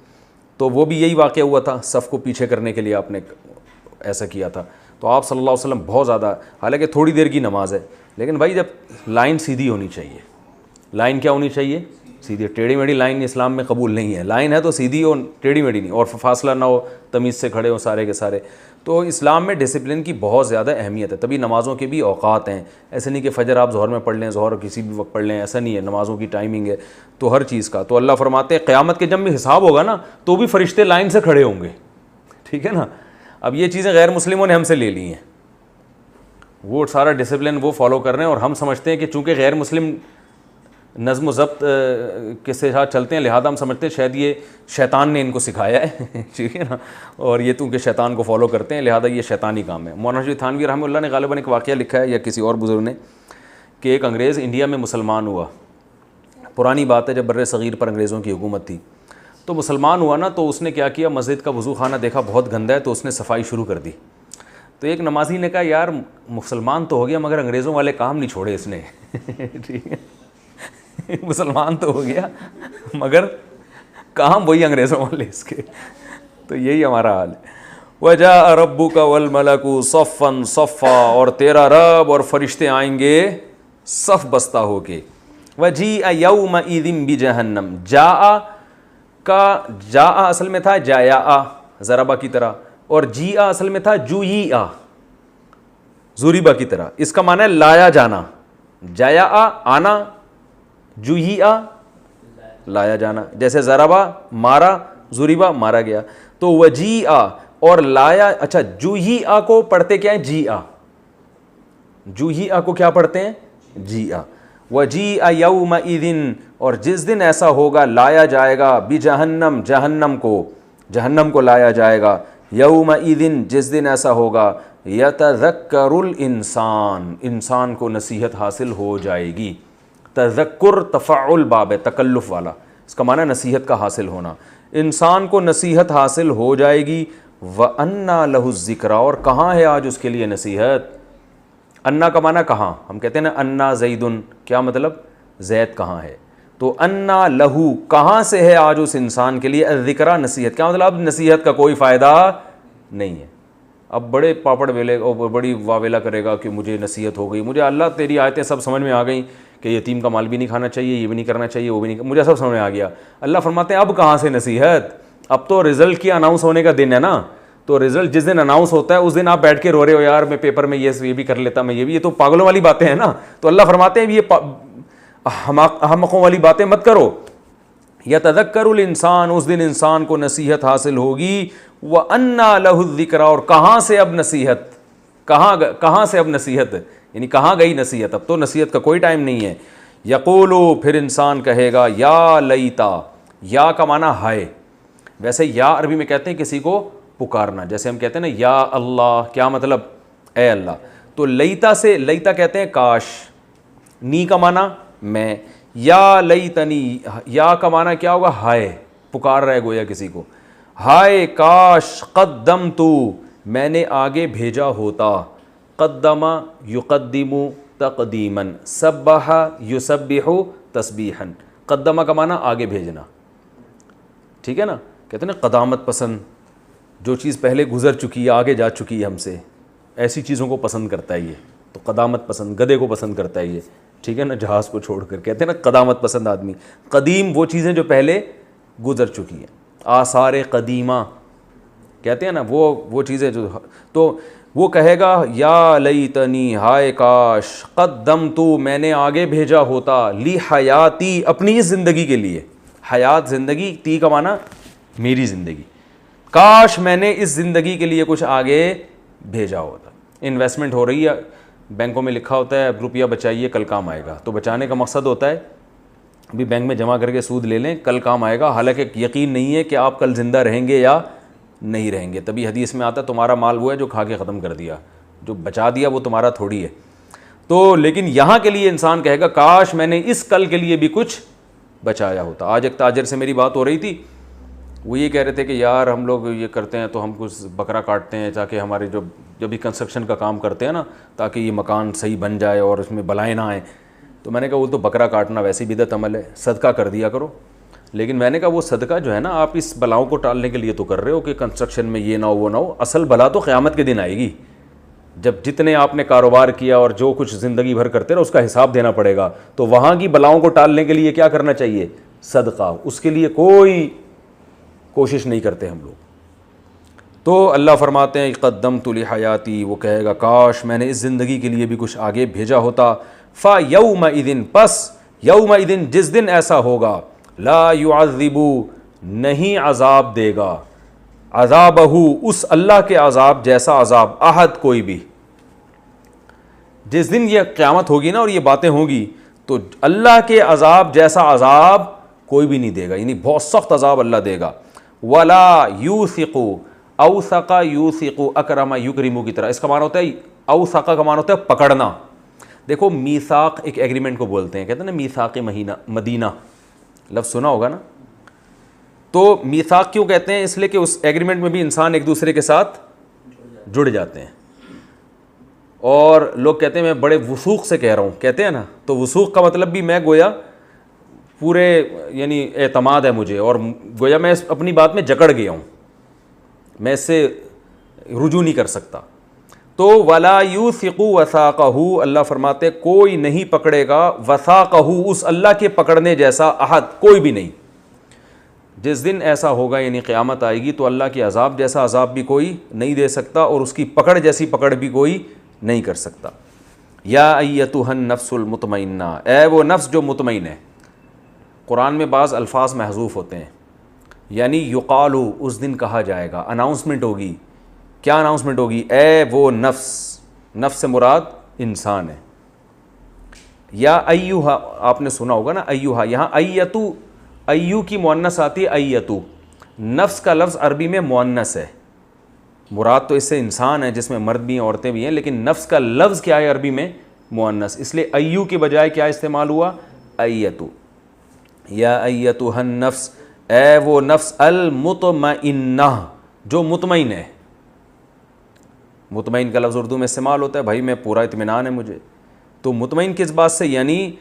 تو وہ بھی یہی واقعہ ہوا تھا, صف کو پیچھے کرنے کے لیے آپ نے ایسا کیا تھا. تو آپ صلی اللہ علیہ وسلم بہت زیادہ, حالانکہ تھوڑی دیر کی نماز ہے, لیکن بھائی جب لائن سیدھی ہونی چاہیے, لائن کیا ہونی چاہیے, سیدھی. ٹیڑھی میڑھی لائن اسلام میں قبول نہیں ہے, لائن ہے تو سیدھی ہو, ٹیڑھی میڑھی نہیں, اور فاصلہ نہ ہو, تمیز سے کھڑے ہوں سارے کے سارے. تو اسلام میں ڈسپلن کی بہت زیادہ اہمیت ہے. تبھی نمازوں کے بھی اوقات ہیں, ایسے نہیں کہ فجر آپ ظہر میں پڑھ لیں, ظہر کسی بھی وقت پڑھ لیں, ایسا نہیں ہے. نمازوں کی ٹائمنگ ہے تو ہر چیز کا. تو اللہ فرماتے ہیں قیامت کے جب بھی حساب ہوگا نا تو بھی فرشتے لائن سے کھڑے ہوں گے, ٹھیک ہے نا. اب یہ چیزیں غیر مسلموں نے ہم سے لے لی ہیں, وہ سارا ڈسپلن وہ فالو کر رہے ہیں, اور ہم سمجھتے ہیں کہ چونکہ غیر مسلم نظم و ضبط کے ساتھ چلتے ہیں لہذا ہم سمجھتے ہیں شاید یہ شیطان نے ان کو سکھایا ہے, ٹھیک ہے نا, اور یہ تو کہ شیطان کو فالو کرتے ہیں لہذا یہ شیطانی کام ہے. مولانا رشید تھانوی رحمہ اللہ نے غالباً ایک واقعہ لکھا ہے یا کسی اور بزرگ نے کہ ایک انگریز انڈیا میں مسلمان ہوا. پرانی بات ہے, جب بر صغیر پر انگریزوں کی حکومت تھی. تو مسلمان ہوا نا, تو اس نے کیا کیا, مسجد کا وضو خانہ دیکھا بہت گندا ہے تو اس نے صفائی شروع کر دی. تو ایک نمازی نے کہا یار مسلمان تو ہو گیا مگر انگریزوں والے کام نہیں چھوڑے اس نے, ٹھیک ہے, مسلمان تو ہو گیا مگر کام وہی انگریزوں والے اس کے. تو یہی ہمارا حال ہے. وَجَاءَ رَبُّكَ وَالْمَلَكُ صَفًّا صَفًّا, اور تیرا رب اور فرشتے آئیں گے صف بستہ ہو کے. وَجِيءَ يَوْمَئِذٍ بِجَهَنَّمَ, جاء کا جاء اصل میں تھا جایا ضربہ کی طرح, اور جیآ اصل میں تھا جویآ زوریبا کی طرح. اس کا معنی ہے لایا جانا, جایا آنا, جویآ لایا جانا. جیسے ضربہ مارا, زوریبا مارا گیا. تو وجی آ اور لایا, اچھا جو ہی آ کو پڑھتے کیا ہے جی آ, جو ہی آ کو کیا پڑھتے ہیں جی آ. وجی آ یومئذ اور جس دن ایسا ہوگا لایا جائے گا بجہنم جہنم کو لایا جائے گا, یومئذ جس دن ایسا ہوگا یتذکر الانسان انسان کو نصیحت حاصل ہو جائے گی. تذکر تفعل باب ہے تکلف والا, اس کا معنی نصیحت کا حاصل ہونا, انسان کو نصیحت حاصل ہو جائے گی. وَأَنَّا لَهُ الذِّكْرَىٰ اور کہاں ہے آج اس کے لیے نصیحت. انا کا معنی کہاں, ہم کہتے ہیں نا انا زیدن, کیا مطلب زید کہاں ہے, تو انا لہو کہاں سے ہے آج اس انسان کے لیے الذکرہ نصیحت, کیا مطلب اب نصیحت کا کوئی فائدہ نہیں ہے. اب بڑے پاپڑ ویلے اور بڑی واویلا کرے گا کہ مجھے نصیحت ہو گئی, مجھے اللہ تیری آیتیں سب سمجھ میں آ گئیں کہ یتیم کا مال بھی نہیں کھانا چاہیے, یہ بھی نہیں کرنا چاہیے, وہ بھی نہیں, مجھے سب سمجھ میں آ گیا. اللہ فرماتے ہیں اب کہاں سے نصیحت, اب تو رزلٹ کی اناؤنس ہونے کا دن ہے نا, تو رزلٹ جس دن اناؤنس ہوتا ہے اس دن آپ بیٹھ کے رو رہے ہو یار میں پیپر میں یہ بھی کر لیتا, میں یہ تو پاگلوں والی باتیں ہیں نا. تو اللہ فرماتے ہیں یہ احمقوں والی باتیں مت کرو. یتذکر الانسان اس دن انسان کو نصیحت حاصل ہوگی. وَأَنَّا لَهُ الذِّكْرَىٰ اور کہاں سے اب نصیحت, کہاں سے اب نصیحت, یعنی کہاں گئی نصیحت, اب تو نصیحت کا کوئی ٹائم نہیں ہے. یقولو پھر انسان کہے گا یا لیتا, یا کا معنی ہائے, ویسے یا عربی میں کہتے ہیں کسی کو پکارنا, جیسے ہم کہتے ہیں نا یا اللہ, کیا مطلب اے اللہ. تو لیتا سے, لیتا کہتے ہیں کاش, نی کا معنی میں, یا لیتنی یا کا معنی کیا ہوگا ہائے, پکار رہے گویا کسی کو, ہائے کاش قدمتو میں نے آگے بھیجا ہوتا. قدم یقدم تقدیما, سبح یسبح تسبیحا, قدمہ کا معنی آگے بھیجنا, ٹھیک ہے نا, کہتے ہیں نا قدامت پسند, جو چیز پہلے گزر چکی ہے آگے جا چکی ہے ہم سے, ایسی چیزوں کو پسند کرتا ہے یہ, تو قدامت پسند, گدھے کو پسند کرتا ہے یہ, ٹھیک ہے نا, جہاز کو چھوڑ کر, کہتے ہیں نا قدامت پسند آدمی. قدیم وہ چیزیں جو پہلے گزر چکی ہیں, آثار قدیمہ کہتے ہیں نا, وہ چیزیں جو, تو وہ کہے گا یا لیتنی ہائے کاش, قدمتو میں نے آگے بھیجا ہوتا, لی حیاتی اپنی اس زندگی کے لیے, حیات زندگی, تی کا معنی میری زندگی, کاش میں نے اس زندگی کے لیے کچھ آگے بھیجا ہوتا. انویسٹمنٹ ہو رہی ہے, بینکوں میں لکھا ہوتا ہے روپیہ بچائیے کل کام آئے گا, تو بچانے کا مقصد ہوتا ہے ابھی بینک میں جمع کر کے سود لے لیں کل کام آئے گا, حالانکہ یقین نہیں ہے کہ آپ کل زندہ رہیں گے یا نہیں رہیں گے. تبھی حدیث میں آتا ہے تمہارا مال وہ ہے جو کھا کے ختم کر دیا, جو بچا دیا وہ تمہارا تھوڑی ہے. تو لیکن یہاں کے لیے انسان کہے گا کاش میں نے اس کل کے لیے بھی کچھ بچایا ہوتا. آج ایک تاجر سے میری بات ہو رہی تھی, وہ یہ کہہ رہے تھے کہ یار ہم لوگ یہ کرتے ہیں تو ہم کچھ بکرا کاٹتے ہیں تاکہ ہمارے جب بھی کنسٹرکشن کا کام کرتے ہیں نا, تاکہ یہ مکان صحیح بن جائے اور اس میں بلائیں نہ آئیں. تو میں نے کہا وہ تو بکرا کاٹنا ویسے ہی بدعت عمل ہے, صدقہ کر دیا کرو. لیکن میں نے کہا وہ صدقہ جو ہے نا آپ اس بلاؤں کو ٹالنے کے لیے تو کر رہے ہو کہ کنسٹرکشن میں یہ نہ ہو وہ نہ ہو, اصل بلا تو قیامت کے دن آئے گی, جب جتنے آپ نے کاروبار کیا اور جو کچھ زندگی بھر کرتے رہے اس کا حساب دینا پڑے گا. تو وہاں کی بلاؤں کو ٹالنے کے لیے کیا کرنا چاہیے, صدقہ, اس کے لیے کوئی کوشش نہیں کرتے ہم لوگ. تو اللہ فرماتے ہیں قدمت لحیاتی, وہ کہے گا کاش میں نے اس زندگی کے لیے بھی کچھ آگے بھیجا ہوتا. فَيَوْمَئِذٍ پس یومئذٍ جس دن ایسا ہوگا, لا يعذب نہیں عذاب دے گا, عذابہ اس اللہ کے عذاب جیسا عذاب, احد کوئی بھی. جس دن یہ قیامت ہوگی نا اور یہ باتیں ہوں گی تو اللہ کے عذاب جیسا عذاب کوئی بھی نہیں دے گا, یعنی بہت سخت عذاب اللہ دے گا. ولا یوثق اوثق یوثق اکرم یکرم کی طرح, اس کا معنی ہوتا ہے اوثق کا معنی ہوتا ہے پکڑنا. دیکھو میثاق ایک ایگریمنٹ کو بولتے ہیں, کہتے ہیں نا میثاق مدینہ, لفظ سنا ہوگا نا. تو میثاق کیوں کہتے ہیں, اس لیے کہ اس ایگریمنٹ میں بھی انسان ایک دوسرے کے ساتھ جڑ جاتے ہیں. اور لوگ کہتے ہیں میں بڑے وثوق سے کہہ رہا ہوں, کہتے ہیں نا, تو وثوق کا مطلب بھی میں گویا پورے یعنی اعتماد ہے مجھے اور گویا میں اپنی بات میں جکڑ گیا ہوں, میں اس سے رجوع نہیں کر سکتا. تو ولا یوثق وثاقہ, اللہ فرماتے کوئی نہیں پکڑے گا وثاقہ اس اللہ کے پکڑنے جیسا احد کوئی بھی نہیں. جس دن ایسا ہوگا یعنی قیامت آئے گی تو اللہ کے عذاب جیسا عذاب بھی کوئی نہیں دے سکتا اور اس کی پکڑ جیسی پکڑ بھی کوئی نہیں کر سکتا. یا ایتھا النفس المطمئنہ, اے وہ نفس جو مطمئن ہے. قرآن میں بعض الفاظ محذوف ہوتے ہیں, یعنی یقالو، اس دن کہا جائے گا، اناؤنسمنٹ ہوگی. کیا اناؤنسمنٹ ہوگی؟ اے وہ نفس، نفس سے مراد انسان ہے. یا ایوہا، آپ نے سنا ہوگا نا ایوہا، یہاں ایتو، ایو کی مؤنث آتی ہے ایتو. نفس کا لفظ عربی میں مؤنث ہے، مراد تو اس سے انسان ہے جس میں مرد بھی ہیں عورتیں بھی ہیں، لیکن نفس کا لفظ کیا ہے عربی میں؟ مؤنث. اس لیے ایو کی بجائے کیا استعمال ہوا؟ ایتو. یا ایتها النفس، اے وہ نفس المطمئنہ جو مطمئن ہے. مطمئن کا لفظ اردو میں استعمال ہوتا ہے، بھائی میں پورا اطمینان ہے مجھے. تو مطمئن کس بات سے؟ یعنی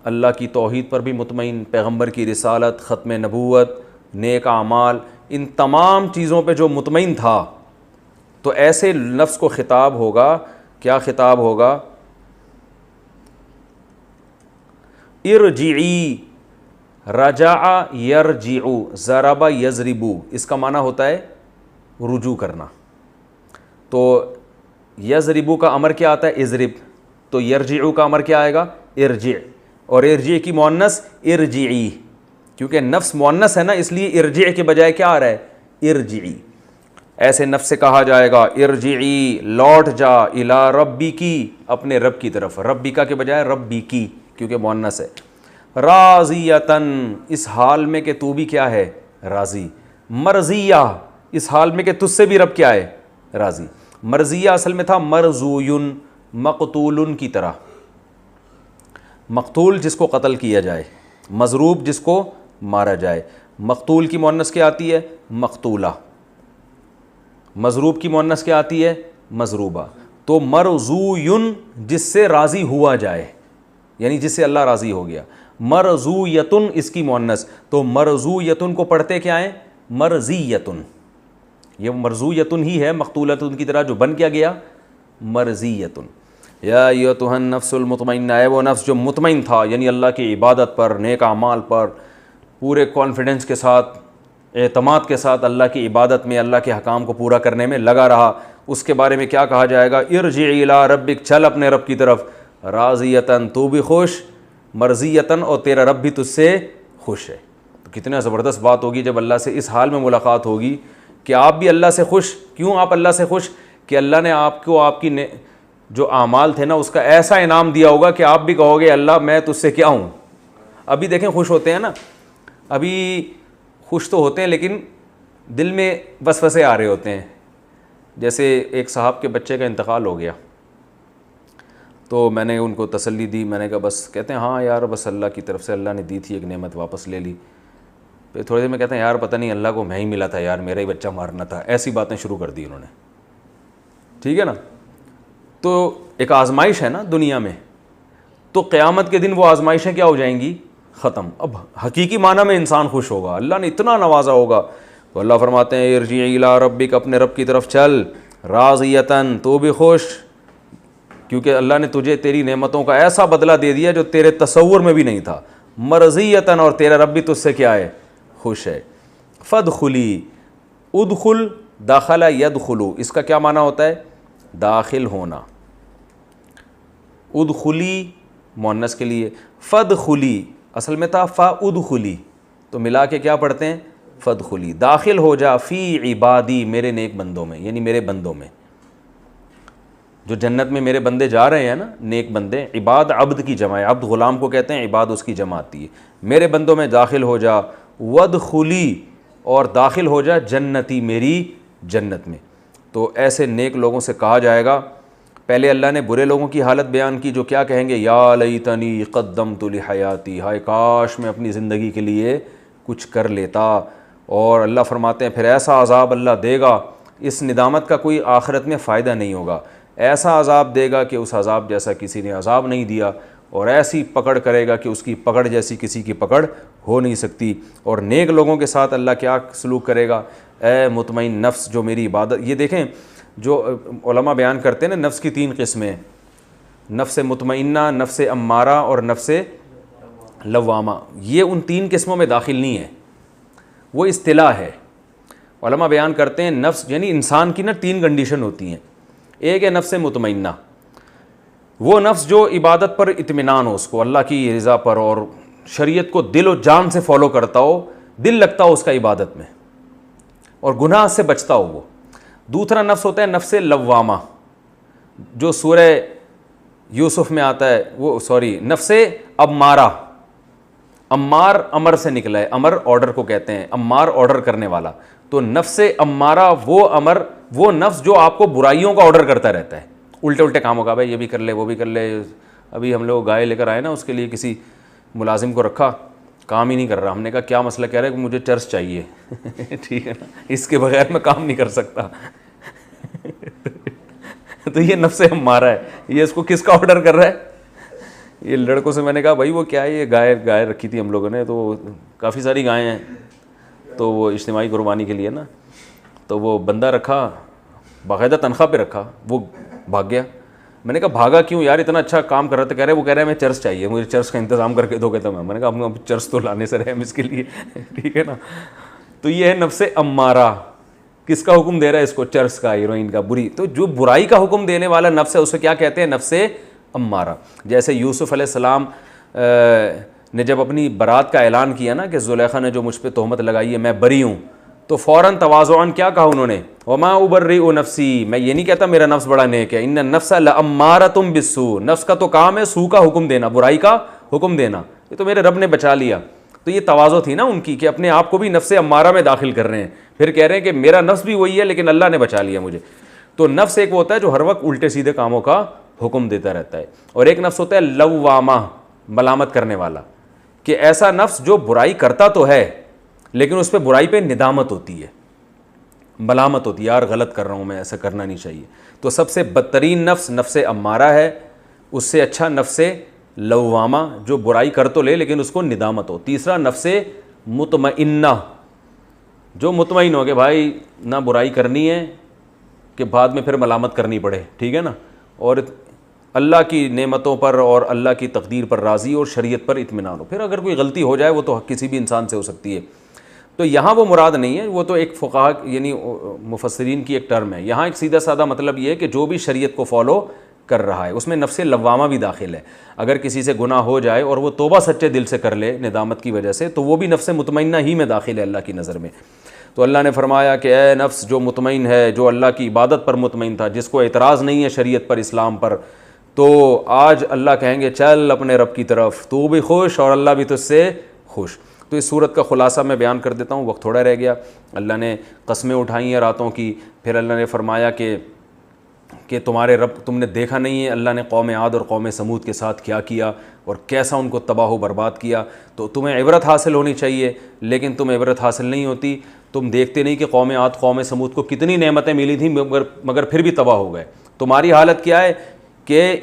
اللہ کی توحید پر بھی مطمئن، پیغمبر کی رسالت، ختم نبوت، نیک اعمال، ان تمام چیزوں پہ جو مطمئن تھا. تو ایسے نفس کو خطاب ہوگا، کیا خطاب ہوگا؟ ارجعی، رجع یرجع، ضرب یضرب، اس کا معنی ہوتا ہے رجوع کرنا. تو یضرب کا امر کیا آتا ہے؟ اضرب. تو یرجع کا امر کیا آئے گا؟ ارجع. اور ارجع کی مؤنث ارجعی، کیونکہ نفس مؤنث ہے نا، اس لیے ارجع کے بجائے کیا آ رہا ہے؟ ارجعی. ایسے نفس سے کہا جائے گا ارجعی، لوٹ جا، الی ربکی، اپنے رب کی طرف. ربکا کے بجائے ربکی کیونکہ مؤنث ہے. راضیتن، اس حال میں کہ تو بھی کیا ہے؟ راضی. مرضیہ، اس حال میں کہ تجھ سے بھی رب کیا ہے؟ راضی. مرضیہ اصل میں تھا مرضوین، مقتولن کی طرح. مقتول جس کو قتل کیا جائے، مضروب جس کو مارا جائے. مقتول کی مؤنث کیا آتی ہے؟ مقتولہ. مضروب کی مؤنث کیا آتی ہے؟ مضروبہ. تو مرضوین جس سے راضی ہوا جائے، یعنی جس سے اللہ راضی ہو گیا. مرضویتن اس کی مؤنث، تو مرضویتن کو پڑھتے کیا ہیں؟ مرضیتن. یہ مرضویتن ہی ہے مقتولتن کی طرح جو بن کیا گیا مرضیتن. یا ایتھا النفس المطمئنہ، اے وہ نفس جو مطمئن تھا، یعنی اللہ کی عبادت پر، نیک اعمال پر، پورے کانفیڈنس کے ساتھ، اعتماد کے ساتھ اللہ کی عبادت میں، اللہ کے حکام کو پورا کرنے میں لگا رہا. اس کے بارے میں کیا کہا جائے گا؟ ارجعی الی ربک، چل اپنے رب کی طرف. راضیتن، تو بھی خوش، مرضیتن، اور تیرا رب بھی تجھ سے خوش ہے. تو کتنا زبردست بات ہوگی جب اللہ سے اس حال میں ملاقات ہوگی کہ آپ بھی اللہ سے خوش. کیوں آپ اللہ سے خوش؟ کہ اللہ نے آپ کو، آپ کی جو اعمال تھے نا، اس کا ایسا انعام دیا ہوگا کہ آپ بھی کہو گے اللہ میں تجھ سے کیا ہوں. ابھی دیکھیں خوش ہوتے ہیں نا، ابھی خوش تو ہوتے ہیں لیکن دل میں وسوسے آ رہے ہوتے ہیں. جیسے ایک صاحب کے بچے کا انتقال ہو گیا، تو میں نے ان کو تسلی دی. میں نے کہا بس، کہتے ہیں ہاں یار بس اللہ کی طرف سے اللہ نے دی تھی ایک نعمت، واپس لے لی. پھر تھوڑی دیر میں کہتے ہیں یار پتہ نہیں اللہ کو میں ہی ملا تھا یار، میرا ہی بچہ مارنا تھا. ایسی باتیں شروع کر دی انہوں نے. ٹھیک ہے نا. تو ایک آزمائش ہے نا دنیا میں، تو قیامت کے دن وہ آزمائشیں کیا ہو جائیں گی؟ ختم. اب حقیقی معنی میں انسان خوش ہوگا، اللہ نے اتنا نوازا ہوگا. تو اللہ فرماتے ہیں ارجعی الی ربک، اپنے رب کی طرف چل. راضیتن، تو بھی خوش، کیونکہ اللہ نے تجھے تیری نعمتوں کا ایسا بدلہ دے دیا جو تیرے تصور میں بھی نہیں تھا. مرضیتن، اور تیرا رب بھی تجھ سے کیا ہے؟ خوش ہے. فادخلی، ادخل، داخلہ یدخلو، اس کا کیا معنی ہوتا ہے؟ داخل ہونا. ادخلی مؤنث کے لیے، فادخلی اصل میں تھا فادخلی، تو ملا کے کیا پڑھتے ہیں؟ فادخلی. داخل ہو جا فی عبادی، میرے نیک بندوں میں، یعنی میرے بندوں میں. جو جنت میں میرے بندے جا رہے ہیں نا، نیک بندے. عباد عبد کی جمع ہے، عبد غلام کو کہتے ہیں، عباد اس کی جمع آتی ہے. میرے بندوں میں داخل ہو جا. وادخلی، اور داخل ہو جا جنتی، میری جنت میں. تو ایسے نیک لوگوں سے کہا جائے گا. پہلے اللہ نے برے لوگوں کی حالت بیان کی جو کیا کہیں گے؟ یا لیتنی قدمت لحیاتی، ہائے کاش میں اپنی زندگی کے لیے کچھ کر لیتا. اور اللہ فرماتے ہیں پھر ایسا عذاب اللہ دے گا، اس ندامت کا کوئی آخرت میں فائدہ نہیں ہوگا. ایسا عذاب دے گا کہ اس عذاب جیسا کسی نے عذاب نہیں دیا، اور ایسی پکڑ کرے گا کہ اس کی پکڑ جیسی کسی کی پکڑ ہو نہیں سکتی. اور نیک لوگوں کے ساتھ اللہ کیا سلوک کرے گا؟ اے مطمئن نفس جو میری عبادت. یہ دیکھیں جو علماء بیان کرتے ہیں نا، نفس کی 3 قسمیں، نفس مطمئنہ، نفس امارہ اور نفس لوامہ. یہ ان 3 قسموں میں داخل نہیں ہے، وہ اصطلاح ہے. علماء بیان کرتے ہیں نفس یعنی انسان کی نا 3 کنڈیشن ہوتی ہیں. ایک ہے نفس مطمئنہ، وہ نفس جو عبادت پر اطمینان ہو، اس کو اللہ کی رضا پر اور شریعت کو دل و جان سے فالو کرتا ہو، دل لگتا ہو اس کا عبادت میں. اور گناہ سے بچتا ہو وہ. دوسرا نفس ہوتا ہے نفس لوامہ, جو سورہ یوسف میں آتا ہے, وہ نفس امارہ. امار امر سے نکلا ہے, امر آرڈر کو کہتے ہیں, امار آرڈر کرنے والا. تو نفس امارہ وہ نفس جو آپ کو برائیوں کا آرڈر کرتا رہتا ہے, الٹے الٹے کاموں کا, بھائی یہ بھی کر لے وہ بھی کر لے. ابھی ہم لوگ گائے لے کر آئے نا, اس کے لیے کسی ملازم کو رکھا, کام ہی نہیں کر رہا. ہم نے کہا کیا مسئلہ, کہہ رہا ہے کہ مجھے چرس چاہیے. ٹھیک ہے نا, اس کے بغیر میں کام نہیں کر سکتا. تو یہ نفس امارہ ہے, یہ اس کو کس کا آرڈر کر رہا ہے؟ یہ لڑکوں سے میں نے کہا بھائی وہ کیا ہے, یہ گائے رکھی تھی ہم لوگوں نے, تو کافی ساری گائیں ہیں, تو وہ اجتماعی قربانی کے لیے نا, تو وہ بندہ رکھا, باقاعدہ تنخواہ پہ رکھا, وہ بھاگ گیا. میں نے کہا بھاگا کیوں یار, اتنا اچھا کام کر رہا تھا. وہ کہہ رہا ہے میں چرس چاہیے, مجھے چرس کا انتظام کر کے دو گے. تو میں نے کہا اب چرس تو لانے سے رہے ہم اس کے لیے. ٹھیک ہے نا. تو یہ ہے نفس امارہ. کس کا حکم دے رہا ہے اس کو؟ چرس کا, ہیروئن کا, بری. تو جو برائی کا حکم دینے والا نفس ہے اسے کیا کہتے ہیں؟ نفس امارہ. جیسے یوسف علیہ السلام نے جب اپنی برات کا اعلان کیا نا کہ زلیخا نے جو مجھ پہ تہمت لگائی ہے میں بری ہوں, تو فوراً تواضعاً کیا کہا انہوں نے؟ وما ابرئ نفسی, میں یہ نہیں کہتا میرا نفس بڑا نیک ہے. ان النفس لامارۃ بالسوء, نفس کا تو کام ہے سو کا حکم دینا, برائی کا حکم دینا. یہ تو میرے رب نے بچا لیا. تو یہ تواضع تھی نا ان کی کہ اپنے آپ کو بھی نفس امارہ میں داخل کر رہے ہیں, پھر کہہ رہے ہیں کہ میرا نفس بھی وہی ہے لیکن اللہ نے بچا لیا مجھے. تو نفس ایک وہ ہوتا ہے جو ہر وقت الٹے سیدھے کاموں کا حکم دیتا رہتا ہے, اور ایک نفس ہوتا ہے لوامہ, ملامت کرنے والا, کہ ایسا نفس جو برائی کرتا تو ہے لیکن اس پہ برائی پہ ندامت ہوتی ہے, ملامت ہوتی ہے, یار غلط کر رہا ہوں میں, ایسا کرنا نہیں چاہیے. تو سب سے بدترین نفس نفس امارہ ہے, اس سے اچھا نفس لوامہ جو برائی کر تو لے لیکن اس کو ندامت ہو. تیسرا نفس مطمئنہ, جو مطمئن ہو کہ بھائی نہ برائی کرنی ہے کہ بعد میں پھر ملامت کرنی پڑے. ٹھیک ہے نا, اور اللہ کی نعمتوں پر اور اللہ کی تقدیر پر راضی اور شریعت پر اطمینان ہو. پھر اگر کوئی غلطی ہو جائے وہ تو کسی بھی انسان سے ہو سکتی ہے, تو یہاں وہ مراد نہیں ہے, وہ تو ایک فقہا یعنی مفسرین کی ایک ٹرم ہے. یہاں ایک سیدھا سادہ مطلب یہ ہے کہ جو بھی شریعت کو فالو کر رہا ہے, اس میں نفس لوامہ بھی داخل ہے. اگر کسی سے گناہ ہو جائے اور وہ توبہ سچے دل سے کر لے ندامت کی وجہ سے, تو وہ بھی نفس مطمئنہ ہی میں داخل ہے اللہ کی نظر میں. تو اللہ نے فرمایا کہ اے نفس جو مطمئن ہے, جو اللہ کی عبادت پر مطمئن تھا, جس کو اعتراض نہیں ہے شریعت پر, اسلام پر, تو آج اللہ کہیں گے چل اپنے رب کی طرف, تو بھی خوش اور اللہ بھی تجھ سے خوش. تو اس صورت کا خلاصہ میں بیان کر دیتا ہوں, وقت تھوڑا رہ گیا. اللہ نے قسمیں اٹھائی ہیں راتوں کی, پھر اللہ نے فرمایا کہ تمہارے رب, تم نے دیکھا نہیں ہے اللہ نے قوم عاد اور قوم سمود کے ساتھ کیا کیا اور کیسا ان کو تباہ و برباد کیا. تو تمہیں عبرت حاصل ہونی چاہیے, لیکن تمہیں عبرت حاصل نہیں ہوتی. تم دیکھتے نہیں کہ قوم عاد قوم سمود کو کتنی نعمتیں ملی تھیں مگر پھر بھی تباہ ہو گئے. تمہاری حالت کیا ہے کہ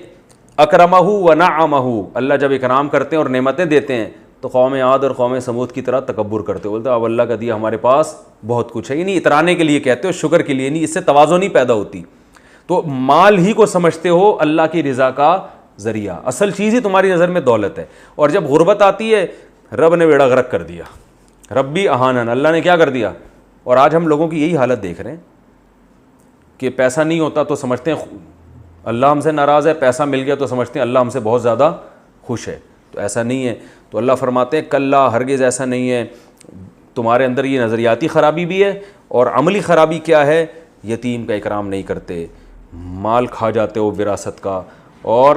اکرمہ و نعمہ, اللہ جب اکرام کرتے ہیں اور نعمتیں دیتے ہیں تو قوم عاد اور قوم سمود کی طرح تکبر کرتے, بولتے اب اللہ کا دیا ہمارے پاس بہت کچھ ہے. یہ نہیں اترانے کے لیے کہتے ہو, شکر کے لیے نہیں, اس سے تواضع نہیں پیدا ہوتی. تو مال ہی کو سمجھتے ہو اللہ کی رضا کا ذریعہ, اصل چیز ہی تمہاری نظر میں دولت ہے. اور جب غربت آتی ہے رب نے بیڑا غرق کر دیا, ربی اہانن, اللہ نے کیا کر دیا. اور آج ہم لوگوں کی یہی حالت دیکھ رہے ہیں کہ پیسہ نہیں ہوتا تو سمجھتے ہیں اللہ ہم سے ناراض ہے, پیسہ مل گیا تو سمجھتے ہیں اللہ ہم سے بہت زیادہ خوش ہے. تو ایسا نہیں ہے. تو اللہ فرماتے ہیں کلا, ہرگز ایسا نہیں ہے. تمہارے اندر یہ نظریاتی خرابی بھی ہے, اور عملی خرابی کیا ہے؟ یتیم کا اکرام نہیں کرتے, مال کھا جاتے ہو وراثت کا, اور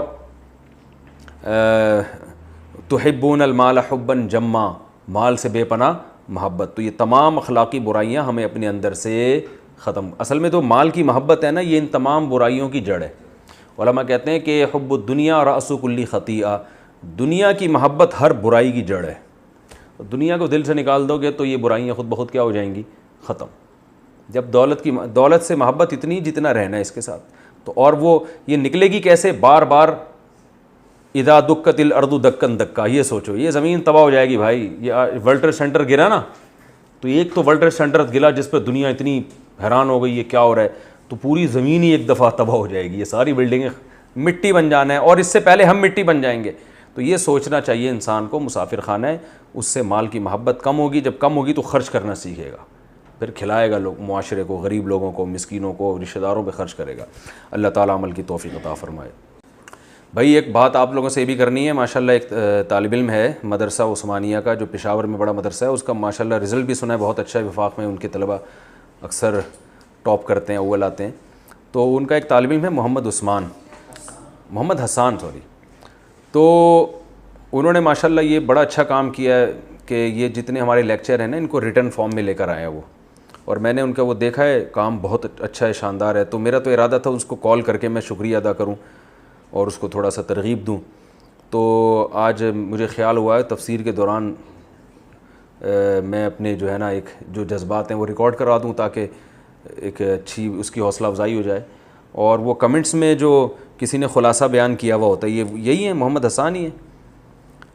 تحبون المال حبا جما, مال سے بے پناہ محبت. تو یہ تمام اخلاقی برائیاں ہمیں اپنے اندر سے ختم. اصل میں تو مال کی محبت ہے نا, یہ ان تمام برائیوں کی جڑ ہے. علماء کہتے ہیں کہ حب الدنیا رأس کل خطیئہ, دنیا کی محبت ہر برائی کی جڑ ہے. دنیا کو دل سے نکال دو گے تو یہ برائیاں خود بخود کیا ہو جائیں گی؟ ختم. جب دولت سے محبت اتنی جتنا رہنا ہے اس کے ساتھ, تو اور وہ یہ نکلے گی کیسے؟ بار بار اذا دکت الارض دکن دکا, یہ سوچو یہ زمین تباہ ہو جائے گی بھائی. یہ ورلڈ ٹریڈ سینٹر گرا نا, تو ایک تو ورلڈ ٹریڈ سینٹر گرا جس پہ دنیا اتنی حیران ہو گئی یہ کیا ہو رہا ہے, تو پوری زمین ہی ایک دفعہ تباہ ہو جائے گی, یہ ساری بلڈنگیں مٹی بن جانا ہے, اور اس سے پہلے ہم مٹی بن جائیں گے. تو یہ سوچنا چاہیے انسان کو, مسافر خانہ ہے, اس سے مال کی محبت کم ہوگی. جب کم ہوگی تو خرچ کرنا سیکھے گا, پھر کھلائے گا لوگ معاشرے کو, غریب لوگوں کو, مسکینوں کو, رشتہ داروں پہ خرچ کرے گا. اللہ تعالیٰ عمل کی توفیق عطا فرمائے. بھائی ایک بات آپ لوگوں سے یہ بھی کرنی ہے, ماشاءاللہ ایک طالب علم ہے مدرسہ عثمانیہ کا جو پشاور میں بڑا مدرسہ ہے, اس کا ماشاءاللہ رزلٹ بھی سنا ہے بہت اچھا ہے, وفاق میں ان کے طلبہ اکثر ٹاپ کرتے ہیں، اول آتے ہیں. تو ان کا ایک طالب علم ہے محمد حسان تو انہوں نے ماشاءاللہ یہ بڑا اچھا کام کیا ہے کہ یہ جتنے ہمارے لیکچر ہیں نا ان کو ریٹن فارم میں لے کر آیا وہ، اور میں نے ان کا وہ دیکھا ہے کام بہت اچھا ہے، شاندار ہے. تو میرا تو ارادہ تھا اس کو کال کر کے میں شکریہ ادا کروں اور اس کو تھوڑا سا ترغیب دوں. تو آج مجھے خیال ہوا ہے تفسیر کے دوران میں اپنے جو ہے نا ایک جو جذبات ہیں وہ ریکارڈ کروا دوں تاکہ ایک اچھی اس کی حوصلہ افزائی ہو جائے. اور وہ کمنٹس میں جو کسی نے خلاصہ بیان کیا ہوا ہوتا ہے یہی ہے، محمد حسان ہی ہے.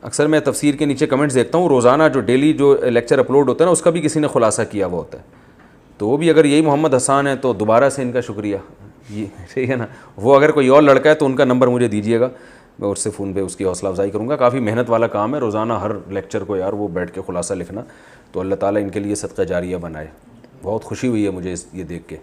اکثر میں تفسیر کے نیچے کمنٹس دیکھتا ہوں، روزانہ جو ڈیلی جو لیکچر اپلوڈ ہوتا ہے نا اس کا بھی کسی نے خلاصہ کیا ہوا ہوتا ہے. تو وہ بھی اگر یہی محمد حسان ہے تو دوبارہ سے ان کا شکریہ. یہ ٹھیک ہے نا. وہ اگر کوئی اور لڑکا ہے تو ان کا نمبر مجھے دیجیے گا، میں اس سے فون پہ اس کی حوصلہ افزائی کروں گا. کافی محنت والا کام ہے روزانہ ہر لیکچر کو یار وہ بیٹھ کے خلاصہ لکھنا. تو اللہ تعالیٰ ان کے لیے صدقہ جاریہ بنائے. بہت خوشی ہوئی ہے مجھے یہ دیکھ کے.